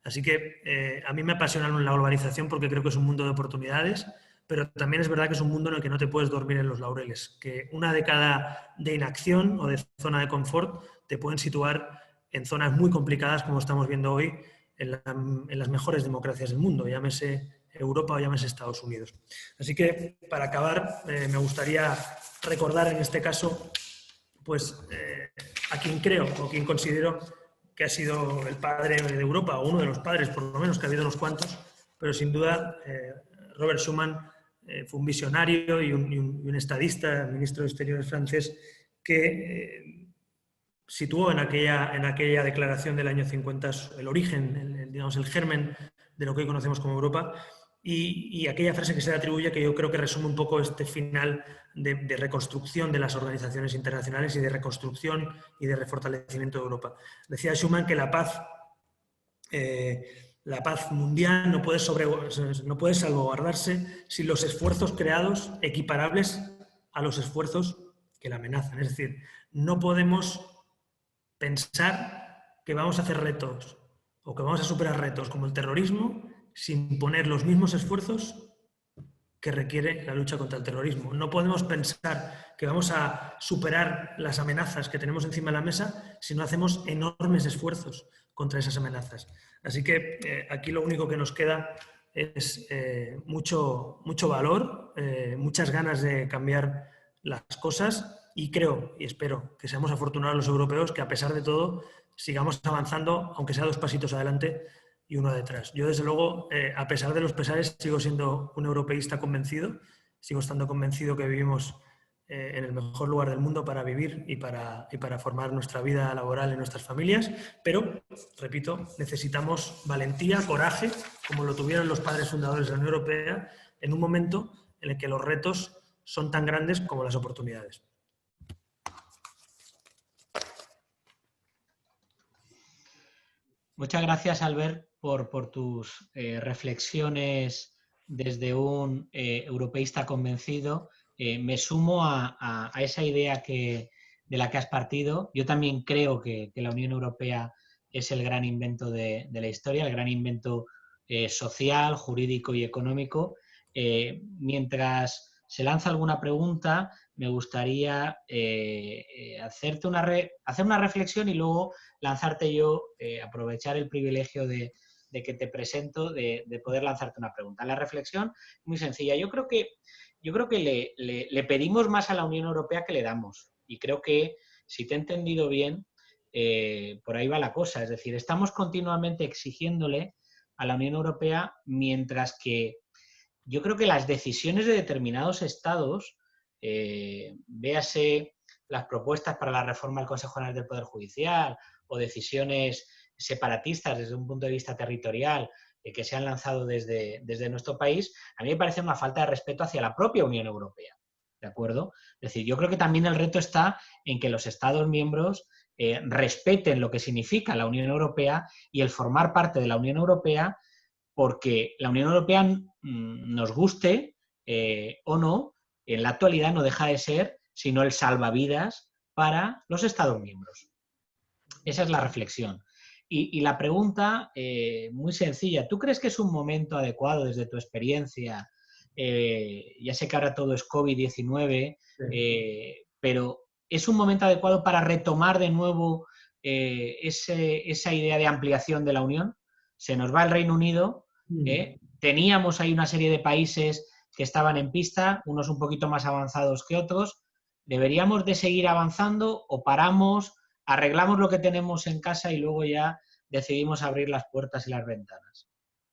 Así que a mí me apasiona la globalización porque creo que es un mundo de oportunidades, pero también es verdad que es un mundo en el que no te puedes dormir en los laureles, que una década de inacción o de zona de confort te pueden situar en zonas muy complicadas, como estamos viendo hoy, en las mejores democracias del mundo, llámese Europa o llámese Estados Unidos. Así que, para acabar, me gustaría recordar en este caso pues, a quien creo o quien considero que ha sido el padre de Europa, o uno de los padres, por lo menos, que ha habido unos cuantos, pero sin duda Robert Schuman fue un visionario y un estadista, ministro de Exteriores francés, que situó en aquella declaración del año 50 el origen, digamos, el germen de lo que hoy conocemos como Europa, y aquella frase que se le atribuye, que yo creo que resume un poco este final de reconstrucción de las organizaciones internacionales y de reconstrucción y de refortalecimiento de Europa. Decía Schuman que la paz mundial no puede salvaguardarse sin los esfuerzos creados equiparables a los esfuerzos que la amenazan. Es decir, no podemos pensar que vamos a hacer retos o que vamos a superar retos como el terrorismo sin poner los mismos esfuerzos que requiere la lucha contra el terrorismo. No podemos pensar que vamos a superar las amenazas que tenemos encima de la mesa si no hacemos enormes esfuerzos contra esas amenazas. Así que aquí lo único que nos queda es mucho valor, muchas ganas de cambiar las cosas, y creo y espero que seamos afortunados los europeos, que a pesar de todo sigamos avanzando, aunque sea 2 pasitos adelante y 1 detrás. Yo, desde luego, a pesar de los pesares, sigo siendo un europeísta convencido, sigo estando convencido que vivimos en el mejor lugar del mundo para vivir y para formar nuestra vida laboral en nuestras familias, pero, repito, necesitamos valentía, coraje, como lo tuvieron los padres fundadores de la Unión Europea, en un momento en el que los retos son tan grandes como las oportunidades. Muchas gracias, Albert, por tus reflexiones desde un europeísta convencido. me sumo a esa idea de la que has partido. Yo también creo que la Unión Europea es el gran invento de la historia, el gran invento social, jurídico y económico. Mientras se lanza alguna pregunta, me gustaría hacer una reflexión y luego lanzarte yo, aprovechar el privilegio de que te presento, de poder lanzarte una pregunta. La reflexión, muy sencilla. Yo creo que le pedimos más a la Unión Europea que le damos. Y creo que, si te he entendido bien, por ahí va la cosa. Es decir, estamos continuamente exigiéndole a la Unión Europea, mientras que yo creo que las decisiones de determinados estados, véase las propuestas para la reforma del Consejo General del Poder Judicial o decisiones separatistas desde un punto de vista territorial que se han lanzado desde nuestro país, a mí me parece una falta de respeto hacia la propia Unión Europea. ¿De acuerdo? Es decir, yo creo que también el reto está en que los Estados miembros respeten lo que significa la Unión Europea y el formar parte de la Unión Europea, porque la Unión Europea, nos guste o no, en la actualidad no deja de ser sino el salvavidas para los Estados miembros. Esa es la reflexión. Y la pregunta, muy sencilla, ¿tú crees que es un momento adecuado desde tu experiencia? Ya sé que ahora todo es COVID-19, pero ¿es un momento adecuado para retomar de nuevo esa idea de ampliación de la Unión? Se nos va el Reino Unido, teníamos ahí una serie de países que estaban en pista, unos un poquito más avanzados que otros. ¿Deberíamos de seguir avanzando o paramos, arreglamos lo que tenemos en casa y luego ya decidimos abrir las puertas y las ventanas?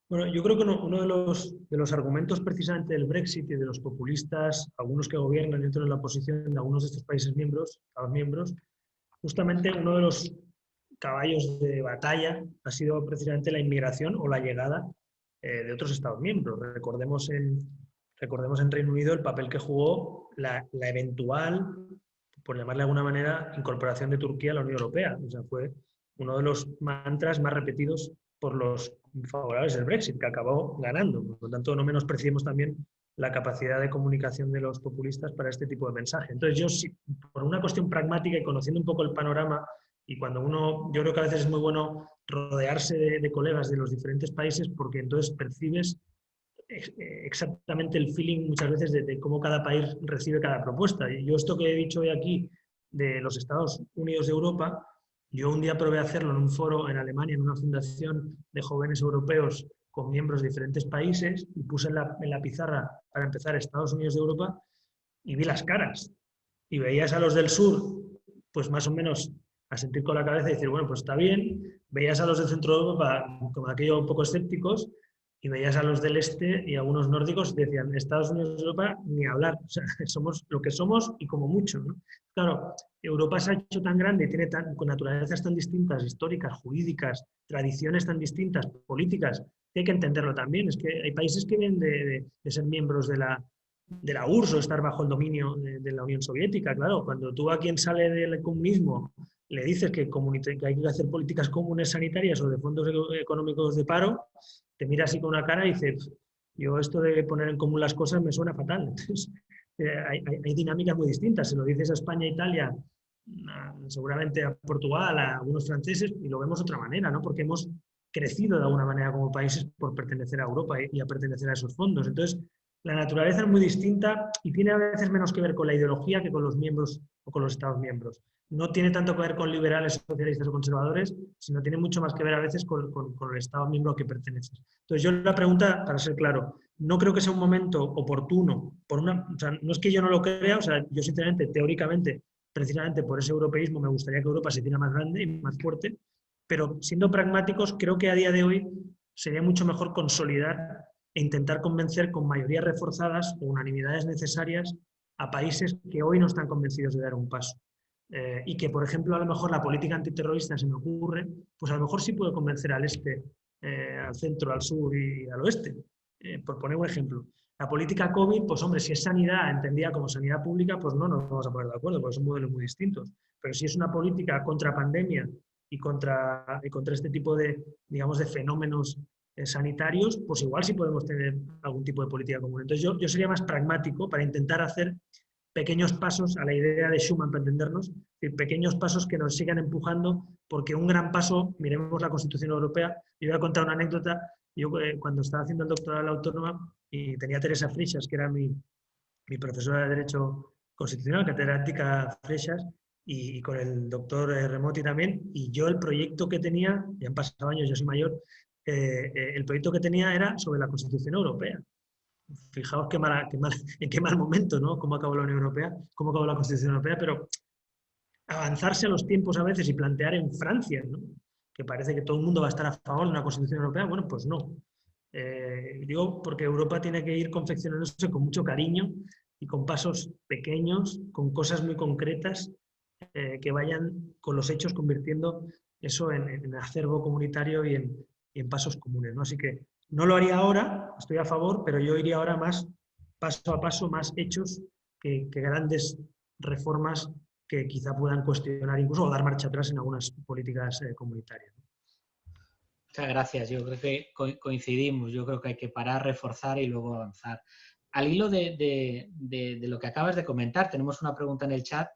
Bueno, yo creo que uno de los argumentos precisamente del Brexit y de los populistas, algunos que gobiernan dentro de la oposición de algunos de estos países miembros, Estados miembros, justamente uno de los caballos de batalla ha sido precisamente la inmigración o la llegada de otros Estados miembros. Recordemos en Reino Unido el papel que jugó la eventual, por llamarle de alguna manera, incorporación de Turquía a la Unión Europea. O sea, fue uno de los mantras más repetidos por los favorables del Brexit, que acabó ganando. Por lo tanto, no menospreciemos también la capacidad de comunicación de los populistas para este tipo de mensaje. Entonces, yo, por una cuestión pragmática y conociendo un poco el panorama, y cuando yo creo que a veces es muy bueno rodearse de colegas de los diferentes países, porque entonces percibes exactamente el feeling muchas veces de cómo cada país recibe cada propuesta. Y yo esto que he dicho hoy aquí de los Estados Unidos de Europa, yo un día probé a hacerlo en un foro en Alemania, en una fundación de jóvenes europeos con miembros de diferentes países, y puse en la pizarra, para empezar, Estados Unidos de Europa, y vi las caras. Y veías a los del sur, pues más o menos a sentir con la cabeza y decir, bueno, pues está bien. Veías a los del centro de Europa como aquello un poco escépticos, y veías a los del este y algunos nórdicos y decían, Estados Unidos de Europa, ni hablar. O sea, somos lo que somos y como mucho, ¿no? Claro, Europa se ha hecho tan grande y tiene con naturalezas tan distintas, históricas, jurídicas, tradiciones tan distintas, políticas, que hay que entenderlo también. Es que hay países que vienen de ser miembros de la URSS o estar bajo el dominio de la Unión Soviética. Claro, cuando tú a quien sale del comunismo le dices que hay que hacer políticas comunes sanitarias o de fondos económicos de paro, te mira así con una cara y dice, yo esto de poner en común las cosas me suena fatal. Entonces, hay dinámicas muy distintas. Se lo dices a España, a Italia, seguramente a Portugal, a algunos franceses, y lo vemos de otra manera, ¿no? Porque hemos crecido de alguna manera como países por pertenecer a Europa y a pertenecer a esos fondos. Entonces, la naturaleza es muy distinta y tiene a veces menos que ver con la ideología que con los miembros o con los Estados miembros. No tiene tanto que ver con liberales, socialistas o conservadores, sino tiene mucho más que ver a veces con el Estado miembro al que perteneces. Entonces, yo la pregunta, para ser claro, no creo que sea un momento oportuno, o sea, no es que yo no lo crea, o sea, yo sinceramente, teóricamente, precisamente por ese europeísmo, me gustaría que Europa se hiciera más grande y más fuerte, pero siendo pragmáticos, creo que a día de hoy sería mucho mejor consolidar e intentar convencer con mayorías reforzadas o unanimidades necesarias a países que hoy no están convencidos de dar un paso. Y que, por ejemplo, a lo mejor la política antiterrorista, se me ocurre, pues a lo mejor sí puede convencer al este, al centro, al sur y al oeste, por poner un ejemplo. La política COVID, pues hombre, si es sanidad entendida como sanidad pública, pues no nos vamos a poner de acuerdo, porque son modelos muy distintos. Pero si es una política contra pandemia y contra este tipo de, digamos, de fenómenos sanitarios, pues igual sí podemos tener algún tipo de política común. Entonces yo sería más pragmático para intentar hacer pequeños pasos a la idea de Schuman, para entendernos, pequeños pasos que nos sigan empujando, porque un gran paso, miremos la Constitución Europea. Yo voy a contar una anécdota. Yo cuando estaba haciendo el doctorado en la Autónoma y tenía a Teresa Freixas, que era mi profesora de Derecho Constitucional, catedrática Freixas, y con el doctor Remoti también, y yo el proyecto que tenía, ya han pasado años, yo soy mayor, el proyecto que tenía era sobre la Constitución Europea. Fijaos en qué mal momento, ¿no? Cómo acabó la Unión Europea, cómo acabó la Constitución Europea, pero avanzarse a los tiempos a veces y plantear en Francia, ¿no? Que parece que todo el mundo va a estar a favor de una Constitución Europea, bueno, pues no. Digo, porque Europa tiene que ir confeccionándose con mucho cariño y con pasos pequeños, con cosas muy concretas, que vayan con los hechos convirtiendo eso en acervo comunitario y en pasos comunes, ¿no? Así que no lo haría ahora, estoy a favor, pero yo iría ahora más paso a paso, más hechos que grandes reformas que quizá puedan cuestionar incluso o dar marcha atrás en algunas políticas comunitarias. Muchas gracias. Yo creo que coincidimos. Yo creo que hay que parar, reforzar y luego avanzar. Al hilo de lo que acabas de comentar, tenemos una pregunta en el chat,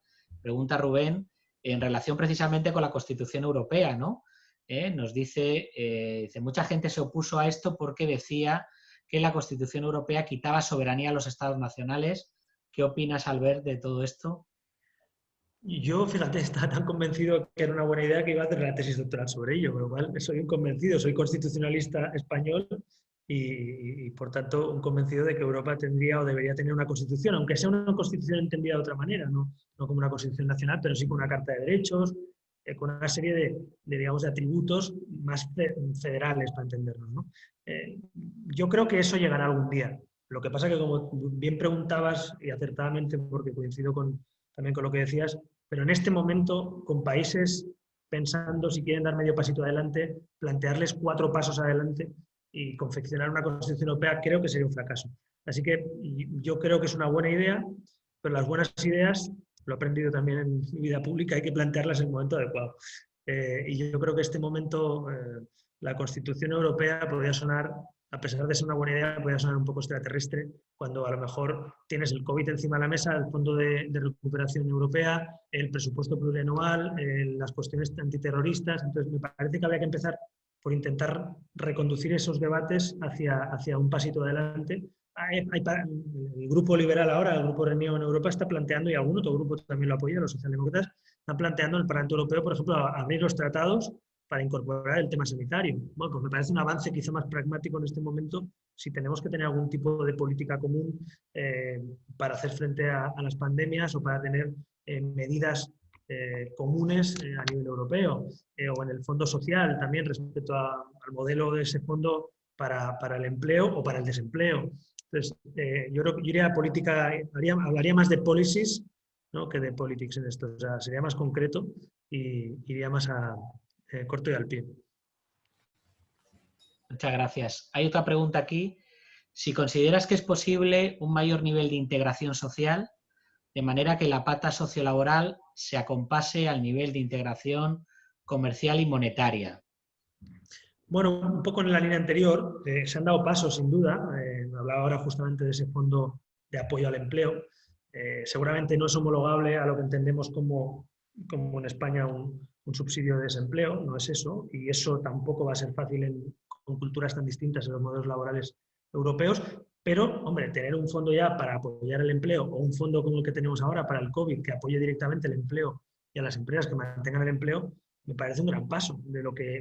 pregunta Rubén, en relación precisamente con la Constitución Europea, ¿no? Nos dice, mucha gente se opuso a esto porque decía que la Constitución Europea quitaba soberanía a los Estados nacionales. ¿Qué opinas, Albert, de todo esto? Yo, fíjate, estaba tan convencido que era una buena idea que iba a hacer la tesis doctoral sobre ello, con lo cual soy un convencido, soy constitucionalista español y por tanto, un convencido de que Europa tendría o debería tener una constitución, aunque sea una constitución entendida de otra manera, no como una constitución nacional, pero sí con una carta de derechos, con una serie digamos, de atributos más federales, para entendernos, ¿no? Yo creo que eso llegará algún día. Lo que pasa que, como bien preguntabas, y acertadamente, porque coincido también con lo que decías, pero en este momento, con países pensando si quieren dar medio pasito adelante, plantearles 4 pasos adelante y confeccionar una Constitución Europea, creo que sería un fracaso. Así que yo creo que es una buena idea, pero las buenas ideas, lo he aprendido también en mi vida pública, hay que plantearlas en el momento adecuado. Y yo creo que en este momento la Constitución Europea podría sonar, a pesar de ser una buena idea, podría sonar un poco extraterrestre, cuando a lo mejor tienes el COVID encima de la mesa, el Fondo de Recuperación Europea, el presupuesto plurianual, las cuestiones antiterroristas. Entonces, me parece que habría que empezar por intentar reconducir esos debates hacia un pasito adelante. El grupo liberal ahora, el grupo Renew en Europa, está planteando, y algún otro grupo también lo apoya, los socialdemócratas, están planteando en el Parlamento Europeo, por ejemplo, abrir los tratados para incorporar el tema sanitario. Bueno, pues me parece un avance quizá más pragmático en este momento, si tenemos que tener algún tipo de política común para hacer frente a las pandemias o para tener medidas comunes a nivel europeo, o en el fondo social también respecto al modelo de ese fondo para el empleo o para el desempleo. Entonces, yo creo que yo iría a política, hablaría más de policies, ¿no?, que de politics en esto. O sea, sería más concreto y iría más a corto y al pie. Muchas gracias. Hay otra pregunta aquí. Si consideras que es posible un mayor nivel de integración social, de manera que la pata sociolaboral se acompase al nivel de integración comercial y monetaria. Bueno, un poco en la línea anterior, se han dado pasos, sin duda. Hablaba ahora justamente de ese fondo de apoyo al empleo. Seguramente no es homologable a lo que entendemos como en España un subsidio de desempleo, no es eso, y eso tampoco va a ser fácil con culturas tan distintas en los modelos laborales europeos, pero, hombre, tener un fondo ya para apoyar el empleo, o un fondo como el que tenemos ahora para el COVID, que apoye directamente el empleo y a las empresas que mantengan el empleo, me parece un gran paso,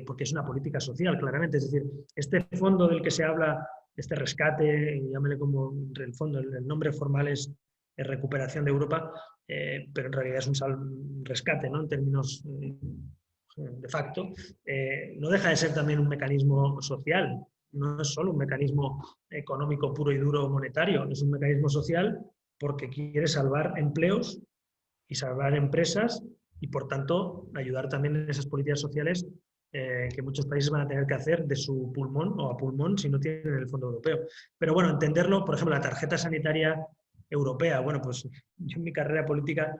porque es una política social, claramente. Es decir, este fondo del que se habla, este rescate, llámele como el fondo, el nombre formal es recuperación de Europa, pero en realidad es un rescate, ¿no?, en términos de facto, no deja de ser también un mecanismo social. No es solo un mecanismo económico puro y duro monetario, es un mecanismo social porque quiere salvar empleos y salvar empresas y, por tanto, ayudar también en esas políticas sociales que muchos países van a tener que hacer de su pulmón o a pulmón si no tienen el Fondo Europeo. Pero bueno, entenderlo, por ejemplo, la tarjeta sanitaria europea. Bueno, pues yo en mi carrera política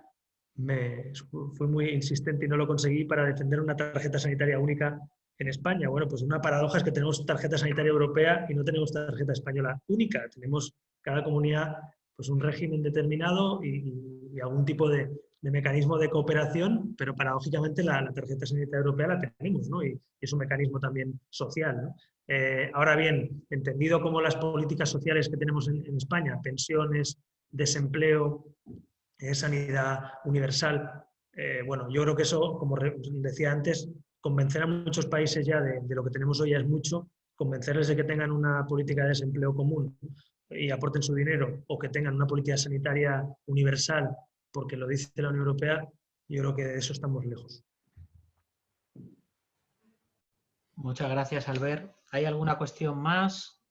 fui muy insistente y no lo conseguí para defender una tarjeta sanitaria única en España? Bueno, pues una paradoja es que tenemos tarjeta sanitaria europea y no tenemos tarjeta española única. Tenemos cada comunidad pues un régimen determinado y algún tipo de mecanismo de cooperación, pero paradójicamente la tarjeta sanitaria europea la tenemos, ¿no? Y es un mecanismo también social, ¿no? Ahora bien, entendido como las políticas sociales que tenemos en España, pensiones, desempleo, sanidad universal, bueno, yo creo que eso, como decía antes, convencer a muchos países ya de lo que tenemos hoy ya es mucho, convencerles de que tengan una política de desempleo común y aporten su dinero, o que tengan una política sanitaria universal, porque lo dice la Unión Europea, yo creo que de eso estamos lejos. Muchas gracias, Albert. ¿Hay alguna cuestión más?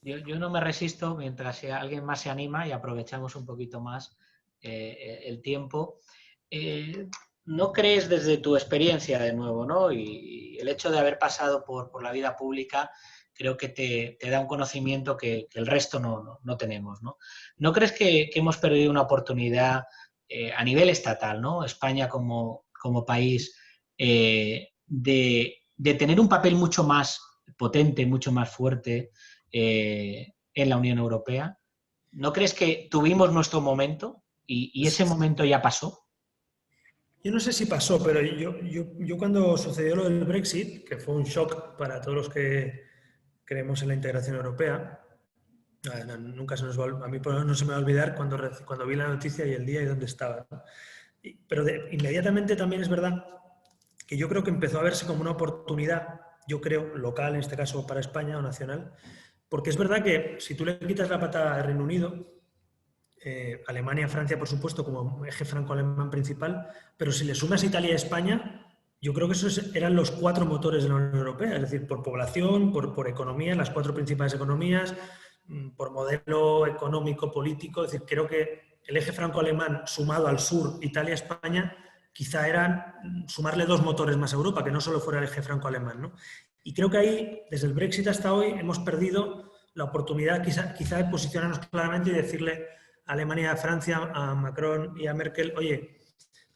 Yo no me resisto, mientras alguien más se anima y aprovechamos un poquito más el tiempo. ¿No crees desde tu experiencia de nuevo, ¿no? Y el hecho de haber pasado por la vida pública creo que te da un conocimiento que el resto no tenemos, ¿no? ¿No crees que hemos perdido una oportunidad a nivel estatal, ¿no? España como país, de tener un papel mucho más potente, mucho más fuerte en la Unión Europea? ¿No crees que tuvimos nuestro momento y ese momento ya pasó? Yo no sé si pasó, pero yo cuando sucedió lo del Brexit, que fue un shock para todos los que creemos en la integración europea, nunca se nos va, a mí por lo menos no se me va a olvidar cuando vi la noticia y el día y dónde estaba, ¿no? Pero inmediatamente también es verdad que yo creo que empezó a verse como una oportunidad, yo creo, local, en este caso para España o nacional, porque es verdad que si tú le quitas la pata al Reino Unido, Alemania, Francia, por supuesto, como eje franco-alemán principal, pero si le sumas Italia y España, yo creo que esos eran los 4 motores de la Unión Europea, es decir, por población, por economía, las 4 principales economías, por modelo económico, político. Es decir, creo que el eje franco-alemán sumado al sur, Italia, España, quizá eran sumarle 2 motores más a Europa, que no solo fuera el eje franco-alemán, ¿no? Y creo que ahí, desde el Brexit hasta hoy, hemos perdido la oportunidad quizá de posicionarnos claramente y decirle a Alemania, a Francia, a Macron y a Merkel, oye,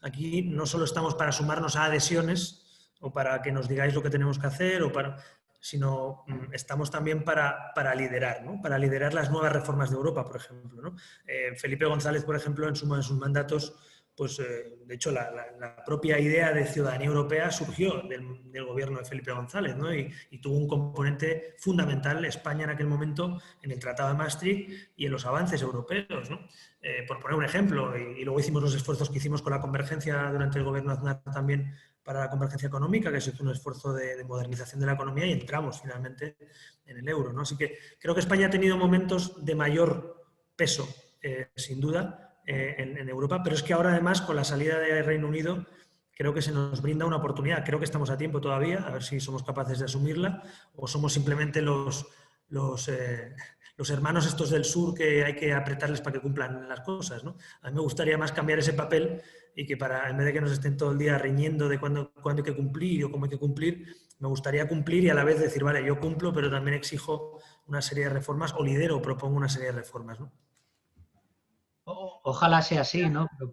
aquí no solo estamos para sumarnos a adhesiones o para que nos digáis lo que tenemos que hacer, sino estamos también para liderar, ¿no? Para liderar las nuevas reformas de Europa, por ejemplo, ¿no? Felipe González, por ejemplo, en sus mandatos, pues de hecho la propia idea de ciudadanía europea surgió del gobierno de Felipe González, ¿no? Y tuvo un componente fundamental España en aquel momento en el Tratado de Maastricht y en los avances europeos, ¿no? Por poner un ejemplo, y luego hicimos los esfuerzos que hicimos con la convergencia durante el gobierno de Aznar también para la convergencia económica, que es un esfuerzo de modernización de la economía, y entramos finalmente en el euro, ¿no? Así que creo que España ha tenido momentos de mayor peso, sin duda, en Europa, pero es que ahora además con la salida del Reino Unido creo que se nos brinda una oportunidad. Creo que estamos a tiempo todavía, a ver si somos capaces de asumirla o somos simplemente los hermanos estos del sur que hay que apretarles para que cumplan las cosas, ¿no? A mí me gustaría más cambiar ese papel y que en vez de que nos estén todo el día riñendo de cuándo hay que cumplir o cómo hay que cumplir, me gustaría cumplir y a la vez decir, vale, yo cumplo, pero también exijo una serie de reformas o lidero o propongo una serie de reformas, ¿no? Ojalá sea así, ¿no? Pero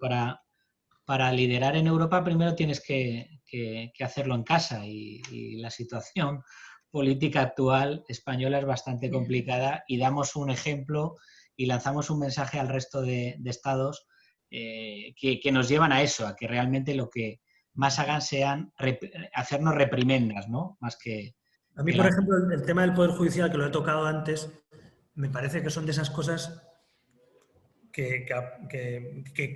para liderar en Europa primero tienes que hacerlo en casa y la situación política actual española es bastante complicada y damos un ejemplo y lanzamos un mensaje al resto de estados que nos llevan a eso, a que realmente lo que más hagan sean hacernos reprimendas, ¿no? Más que... A mí, por ejemplo, el tema del Poder Judicial, que lo he tocado antes, me parece que son de esas cosas que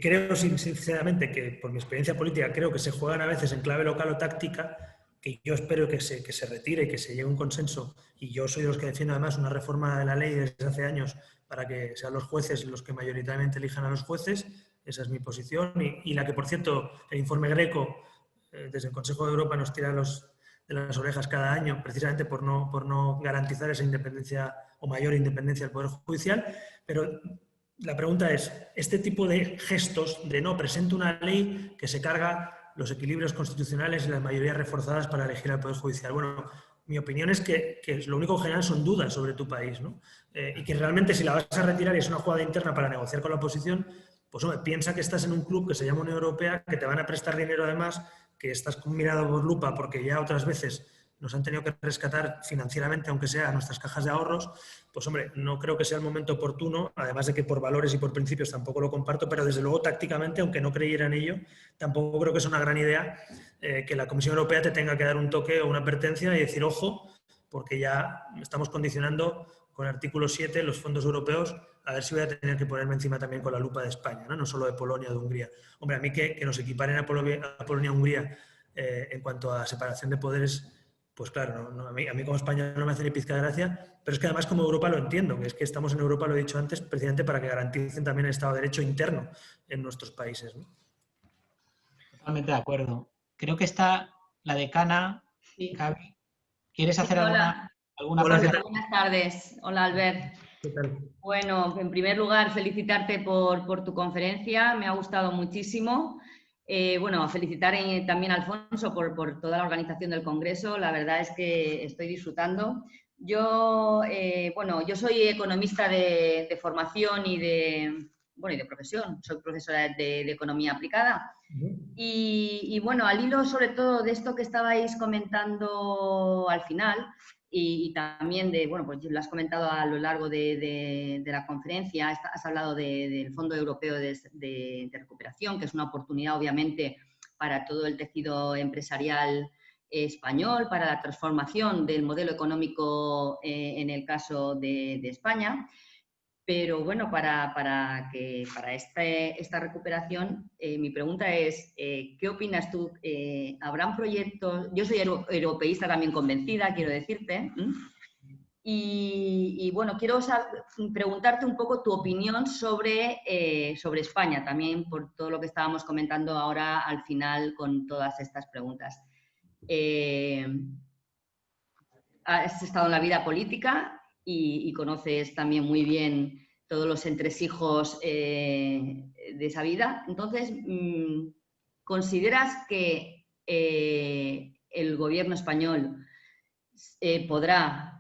creo sinceramente que por mi experiencia política creo que se juegan a veces en clave local o táctica, que yo espero que se retire y que se llegue a un consenso, y yo soy de los que defiendo además una reforma de la ley desde hace años para que sean los jueces los que mayoritariamente elijan a los jueces. Esa es mi posición y la que, por cierto, el informe Greco desde el Consejo de Europa nos tira de las orejas cada año, precisamente por no garantizar esa independencia o mayor independencia del Poder Judicial. Pero la pregunta es, este tipo de gestos de no, presento una ley que se carga los equilibrios constitucionales y las mayorías reforzadas para elegir al Poder Judicial. Bueno, mi opinión es que lo único que generan son dudas sobre tu país, ¿no? Y que realmente si la vas a retirar y es una jugada interna para negociar con la oposición, pues hombre, piensa que estás en un club que se llama Unión Europea, que te van a prestar dinero además, que estás con mirada por lupa porque ya otras veces nos han tenido que rescatar financieramente, aunque sea a nuestras cajas de ahorros. Pues hombre, no creo que sea el momento oportuno, además de que por valores y por principios tampoco lo comparto, pero desde luego tácticamente, aunque no creyera en ello, tampoco creo que sea una gran idea que la Comisión Europea te tenga que dar un toque o una advertencia y decir, ojo, porque ya estamos condicionando con el artículo 7 los fondos europeos, a ver si voy a tener que ponerme encima también con la lupa de España, no solo de Polonia o de Hungría. Hombre, a mí que nos equiparen a Polonia y Hungría en cuanto a separación de poderes, pues claro, a mí como España no me hace ni pizca de gracia, pero es que además como Europa lo entiendo, que es que estamos en Europa, lo he dicho antes, precisamente para que garanticen también el Estado de Derecho interno en nuestros países, ¿no? Totalmente de acuerdo. Creo que está la decana, Sí. Gaby. ¿Quieres hacer Hola. alguna Hola, ¿qué parte? tal? Buenas tardes. Hola, Albert. ¿Qué tal? Bueno, en primer lugar, felicitarte por tu conferencia. Me ha gustado muchísimo. Bueno, felicitar también a Alfonso por toda la organización del Congreso. La verdad es que estoy disfrutando. Yo soy economista de formación y de profesión. Soy profesora de Economía Aplicada. Y bueno, al hilo sobre todo de esto que estabais comentando al final y también pues lo has comentado a lo largo de la conferencia, has hablado del Fondo Europeo de Recuperación, que es una oportunidad obviamente para todo el tejido empresarial español, para la transformación del modelo económico en el caso de España. Pero bueno, para esta recuperación, mi pregunta es, ¿qué opinas tú? ¿Habrán proyectos? Yo soy europeísta también convencida, quiero decirte. Y bueno, quiero preguntarte un poco tu opinión sobre España, también por todo lo que estábamos comentando ahora al final con todas estas preguntas. Has estado en la vida política y conoces también muy bien todos los entresijos de esa vida. Entonces, ¿consideras que el gobierno español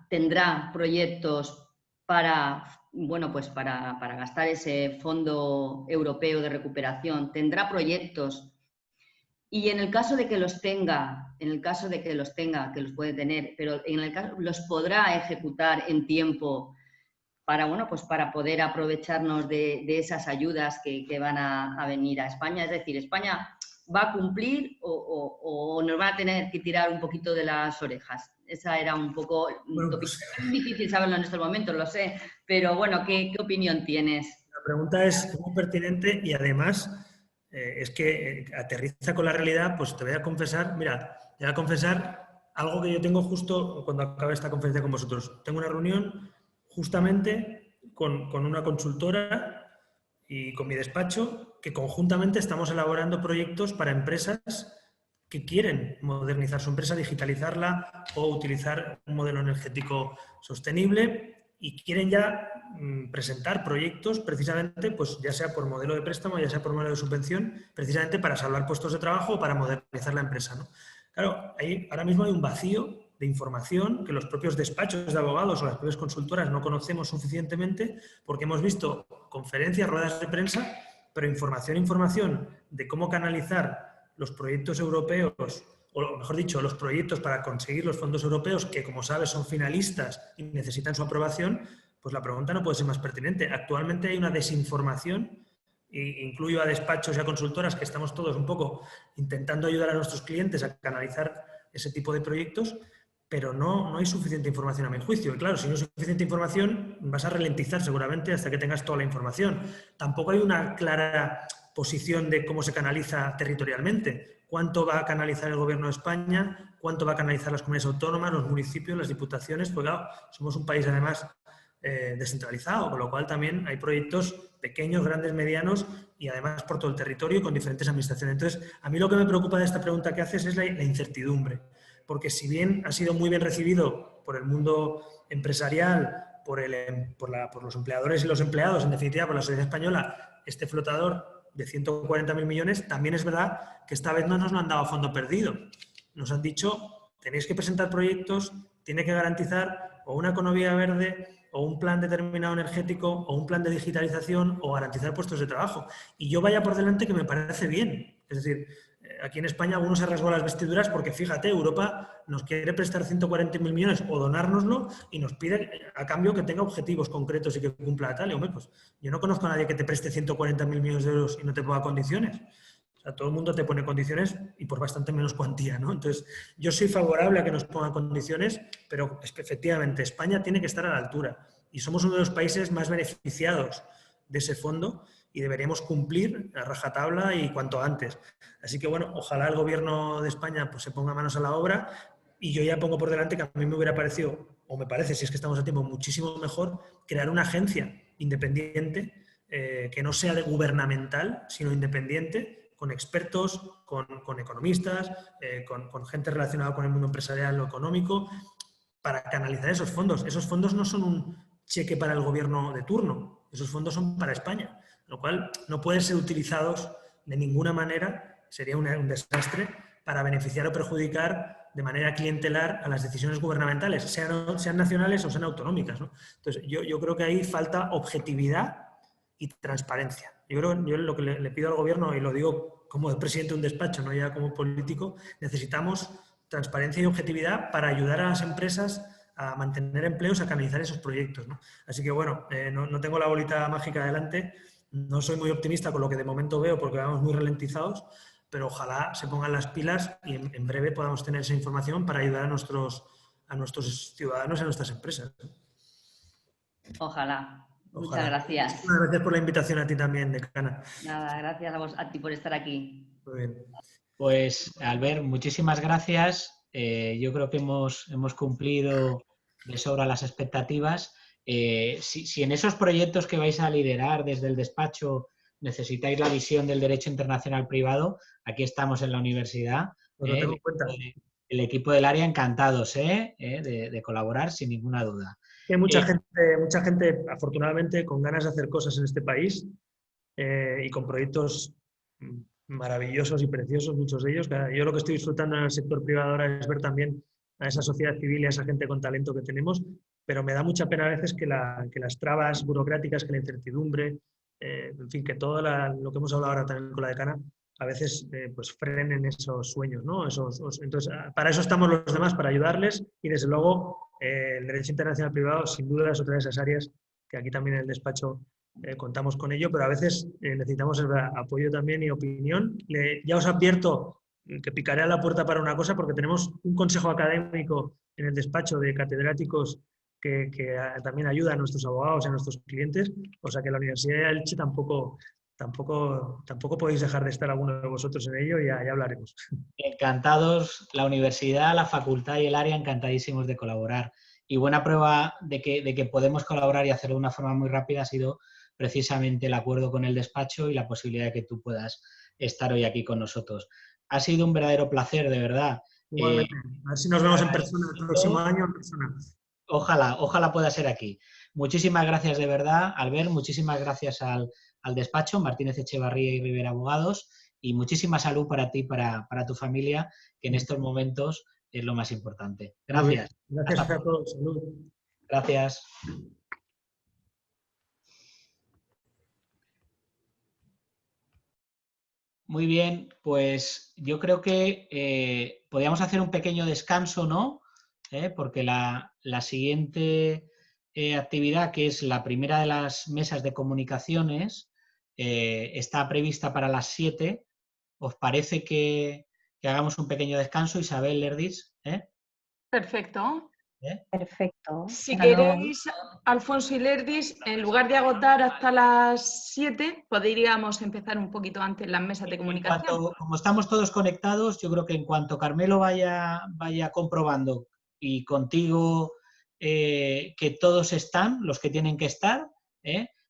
tendrá proyectos para gastar ese Fondo Europeo de Recuperación? ¿Tendrá proyectos? Y en el caso de que los tenga, que los puede tener, pero en el caso, ¿los podrá ejecutar en tiempo para poder aprovecharnos de esas ayudas que van a venir a España? Es decir, ¿España va a cumplir o nos va a tener que tirar un poquito de las orejas? Esa era un poco... Es difícil saberlo en estos momentos, lo sé, pero bueno, ¿qué opinión tienes? La pregunta es muy pertinente y además... es que aterriza con la realidad. Pues te voy a confesar, algo que yo tengo justo cuando acabe esta conferencia con vosotros. Tengo una reunión justamente con una consultora y con mi despacho que conjuntamente estamos elaborando proyectos para empresas que quieren modernizar su empresa, digitalizarla o utilizar un modelo energético sostenible y quieren ya presentar proyectos precisamente, pues ya sea por modelo de préstamo, ya sea por modelo de subvención, precisamente para salvar puestos de trabajo o para modernizar la empresa, ¿no? Claro, ahora mismo hay un vacío de información que los propios despachos de abogados o las propias consultoras no conocemos suficientemente porque hemos visto conferencias, ruedas de prensa, pero información de cómo canalizar los proyectos europeos, o mejor dicho, los proyectos para conseguir los fondos europeos, que como sabes son finalistas y necesitan su aprobación, pues la pregunta no puede ser más pertinente. Actualmente hay una desinformación, e incluyo a despachos y a consultoras que estamos todos un poco intentando ayudar a nuestros clientes a canalizar ese tipo de proyectos, pero no hay suficiente información a mi juicio. Y claro, si no hay suficiente información, vas a ralentizar seguramente hasta que tengas toda la información. Tampoco hay una clara posición de cómo se canaliza territorialmente. ¿Cuánto va a canalizar el Gobierno de España? ¿Cuánto va a canalizar las comunidades autónomas, los municipios, las diputaciones? Pues claro, somos un país además descentralizado, con lo cual también hay proyectos pequeños, grandes, medianos y además por todo el territorio con diferentes administraciones. Entonces, a mí lo que me preocupa de esta pregunta que haces es la incertidumbre, porque si bien ha sido muy bien recibido por el mundo empresarial, por los empleadores y los empleados, en definitiva por la sociedad española, este flotador de 140.000 millones, también es verdad que esta vez no nos lo han dado a fondo perdido. Nos han dicho, tenéis que presentar proyectos tiene que garantizar o una economía verde o un plan determinado energético o un plan de digitalización o garantizar puestos de trabajo. Y yo vaya por delante que me parece bien. Es decir, aquí en España algunos se rasgó las vestiduras porque, fíjate, Europa nos quiere prestar 140.000 millones o donárnoslo y nos pide a cambio que tenga objetivos concretos y que cumpla tal. Y, hombre, pues yo no conozco a nadie que te preste 140.000 millones de euros y no te ponga condiciones. O sea, todo el mundo te pone condiciones y por bastante menos cuantía, ¿no? Entonces, yo soy favorable a que nos pongan condiciones, pero es que efectivamente España tiene que estar a la altura y somos uno de los países más beneficiados de ese fondo y deberíamos cumplir a rajatabla y cuanto antes. Así que, bueno, ojalá el Gobierno de España pues, se ponga manos a la obra y yo ya pongo por delante que a mí me hubiera parecido, o me parece, si es que estamos a tiempo, muchísimo mejor crear una agencia independiente que no sea de gubernamental, sino independiente, con expertos, con economistas, con gente relacionada con el mundo empresarial o económico, para canalizar esos fondos. Esos fondos no son un cheque para el gobierno de turno, esos fondos son para España, lo cual no pueden ser utilizados de ninguna manera, sería un desastre, para beneficiar o perjudicar de manera clientelar a las decisiones gubernamentales, sean nacionales o sean autonómicas, ¿no? Entonces, yo creo que ahí falta objetividad y transparencia. Yo lo que le pido al gobierno, y lo digo como presidente de un despacho, no ya como político, necesitamos transparencia y objetividad para ayudar a las empresas a mantener empleos, a canalizar esos proyectos, ¿no? Así que bueno, no tengo la bolita mágica adelante, no soy muy optimista con lo que de momento veo porque vamos muy ralentizados, pero ojalá se pongan las pilas y en breve podamos tener esa información para ayudar a nuestros ciudadanos y a nuestras empresas. Ojalá. Ojalá. Muchas gracias. Muchas gracias por la invitación a ti también, decana. Nada, gracias a ti por estar aquí. Muy bien. Pues, Albert, muchísimas gracias. Yo creo que hemos cumplido de sobra las expectativas. Si en esos proyectos que vais a liderar desde el despacho necesitáis la visión del derecho internacional privado, aquí estamos en la universidad. Pues lo tengo en cuenta. El equipo del área encantados de colaborar sin ninguna duda. Hay mucha gente, afortunadamente, con ganas de hacer cosas en este país y con proyectos maravillosos y preciosos, muchos de ellos. Yo lo que estoy disfrutando en el sector privado ahora es ver también a esa sociedad civil y a esa gente con talento que tenemos, pero me da mucha pena a veces que las trabas burocráticas, que la incertidumbre, en fin, que todo lo que hemos hablado ahora también con la decana, a veces pues frenen esos sueños, ¿no? Entonces, para eso estamos los demás, para ayudarles y, desde luego, el derecho internacional privado, sin duda, es otra de esas áreas que aquí también en el despacho contamos con ello, pero a veces necesitamos apoyo también y opinión. Ya os advierto que picaré a la puerta para una cosa, porque tenemos un consejo académico en el despacho de catedráticos que también ayuda a nuestros abogados y a nuestros clientes, o sea que la Universidad de Elche tampoco podéis dejar de estar alguno de vosotros en ello y ya hablaremos. Encantados, la universidad, la facultad y el área encantadísimos de colaborar. Y buena prueba de que podemos colaborar y hacerlo de una forma muy rápida ha sido precisamente el acuerdo con el despacho y la posibilidad de que tú puedas estar hoy aquí con nosotros. Ha sido un verdadero placer, de verdad. Igualmente. A ver si nos vemos en persona el próximo año en persona. Ojalá pueda ser aquí. Muchísimas gracias de verdad, Albert. Muchísimas gracias al despacho, Martínez Echevarría y Rivera Abogados, y muchísima salud para ti y para tu familia, que en estos momentos es lo más importante. Gracias. Gracias a todos. Salud. Gracias. Muy bien, pues yo creo que podríamos hacer un pequeño descanso, ¿no? Porque la siguiente actividad, que es la primera de las mesas de comunicaciones, está prevista para las 7. ¿Os parece que hagamos un pequeño descanso, Isabel Lerdis? Perfecto. Perfecto. Si queréis, Alfonso y Lerdis, en lugar de agotar hasta las 7, podríamos empezar un poquito antes las mesas de comunicación. Como estamos todos conectados, yo creo que en cuanto Carmelo vaya comprobando y contigo que todos están, los que tienen que estar,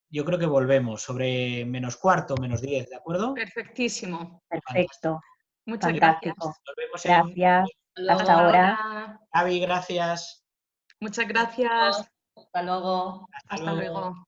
yo creo que volvemos sobre -15, -10, ¿de acuerdo? Perfectísimo. Perfecto. Muchas Fantástico. gracias. Nos vemos Gracias. Hasta ahora. Javi, gracias. Muchas gracias. Hasta luego. Hasta luego.